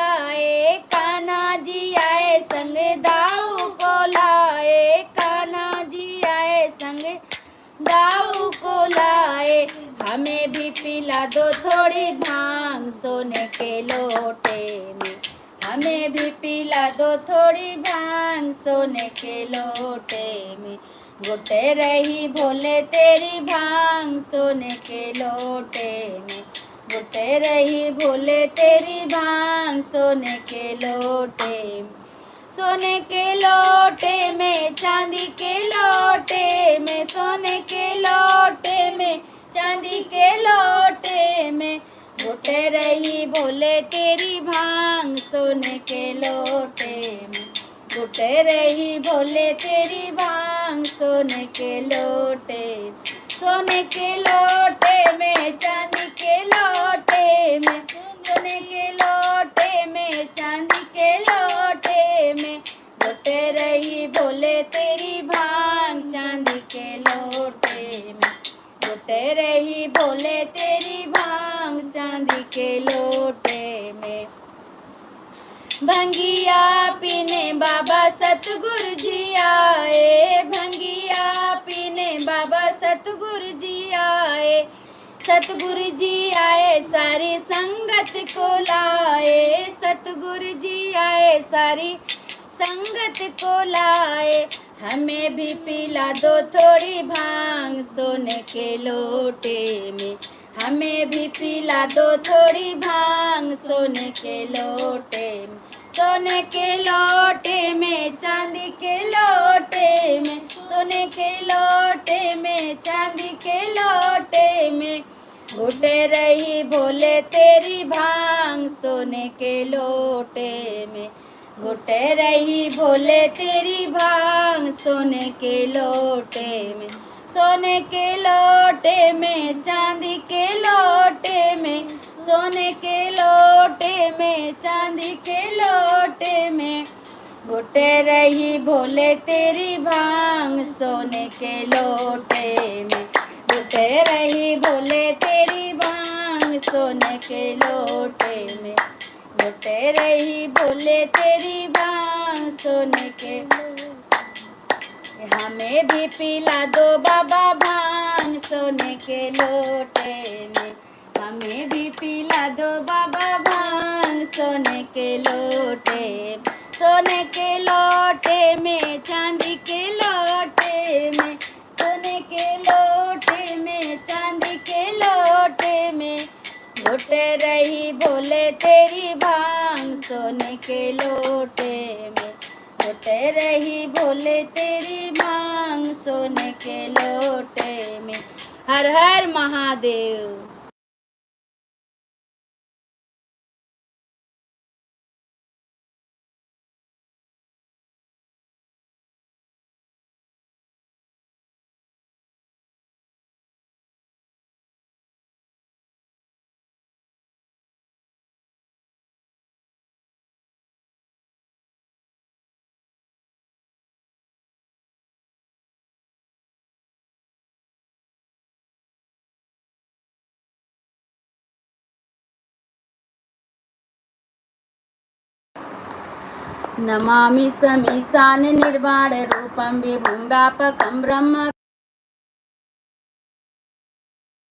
आए, कान्हा जी आए संग दाऊ को लाए, कान्हा जी आए संग दाऊ को लाए, हमें भी पिला दो थोड़ी भांग सोने के लोटे में, हमें भी पिला दो थोड़ी भांग सोने के लोटे में, घुटे रही भोले तेरी भांग सोने के लोटे में, घुटे रही भोले तेरी भांग सोने के लोटे में, सोने के लोटे में, चांदी के लोटे में, सोने के लोटे में, चांदी के लोटे में, घुटे रही भोले तेरी भांग सोने के लोटे में, घुटे रही भोले तेरी भांग सोने के लोटे, सोने के लोटे में, चांदी के लोटे में, सोने के लोटे में, चांदी के लोटे में, घुटे रही भोले तेरी भांग चांदी के लोटे में, घुटे रही भोले तेरी भांग चांदी के लोटे में। भंगिया पीने बाबा सतगुरु जी आए, भंगिया पीने बाबा सतगुरु जी आए, सतगुरु जी आए सारी संगत को लाए, सतगुरु जी आए सारी संगत को लाए, हमें भी पिला दो थोड़ी भांग सोने के लोटे में, हमें भी पिला दो थोड़ी भांग सोने के लोटे में, सोने के लोटे में, चांदी के लोटे में, सोने के लोटे में, चांदी के लोटे में, घुटे रही भोले तेरी भांग सोने के लोटे में, घुटे रही भोले तेरी भांग सोने के लोटे में, सोने के लोटे में, चांदी के लोटे में, सोने के लोटे में, चांदी के लोटे में, घुटे रही भोले तेरी भांग सोने के लोटे में, घुटे रही भोले तेरी भांग सोने के लोटे में, घुटे रही भोले तेरी भांग सोने के, हमें भी पिला दो बाबा भांग सोने के लोटे में, हमें भी पिला दो बाबा भांग सोने के लोटे, सोने के लोटे में, चांदी के लोटे में, सोने के लोटे में, चांदी के लोटे में, घुटे रही भोले तेरी भांग सोने के लोटे में, घुटे रही भोले तेरी भांग सोने के लोटे में। हर हर महादेव। नमामि समीशान निर्वाण रूपं विभुं व्यापकं ब्रह्म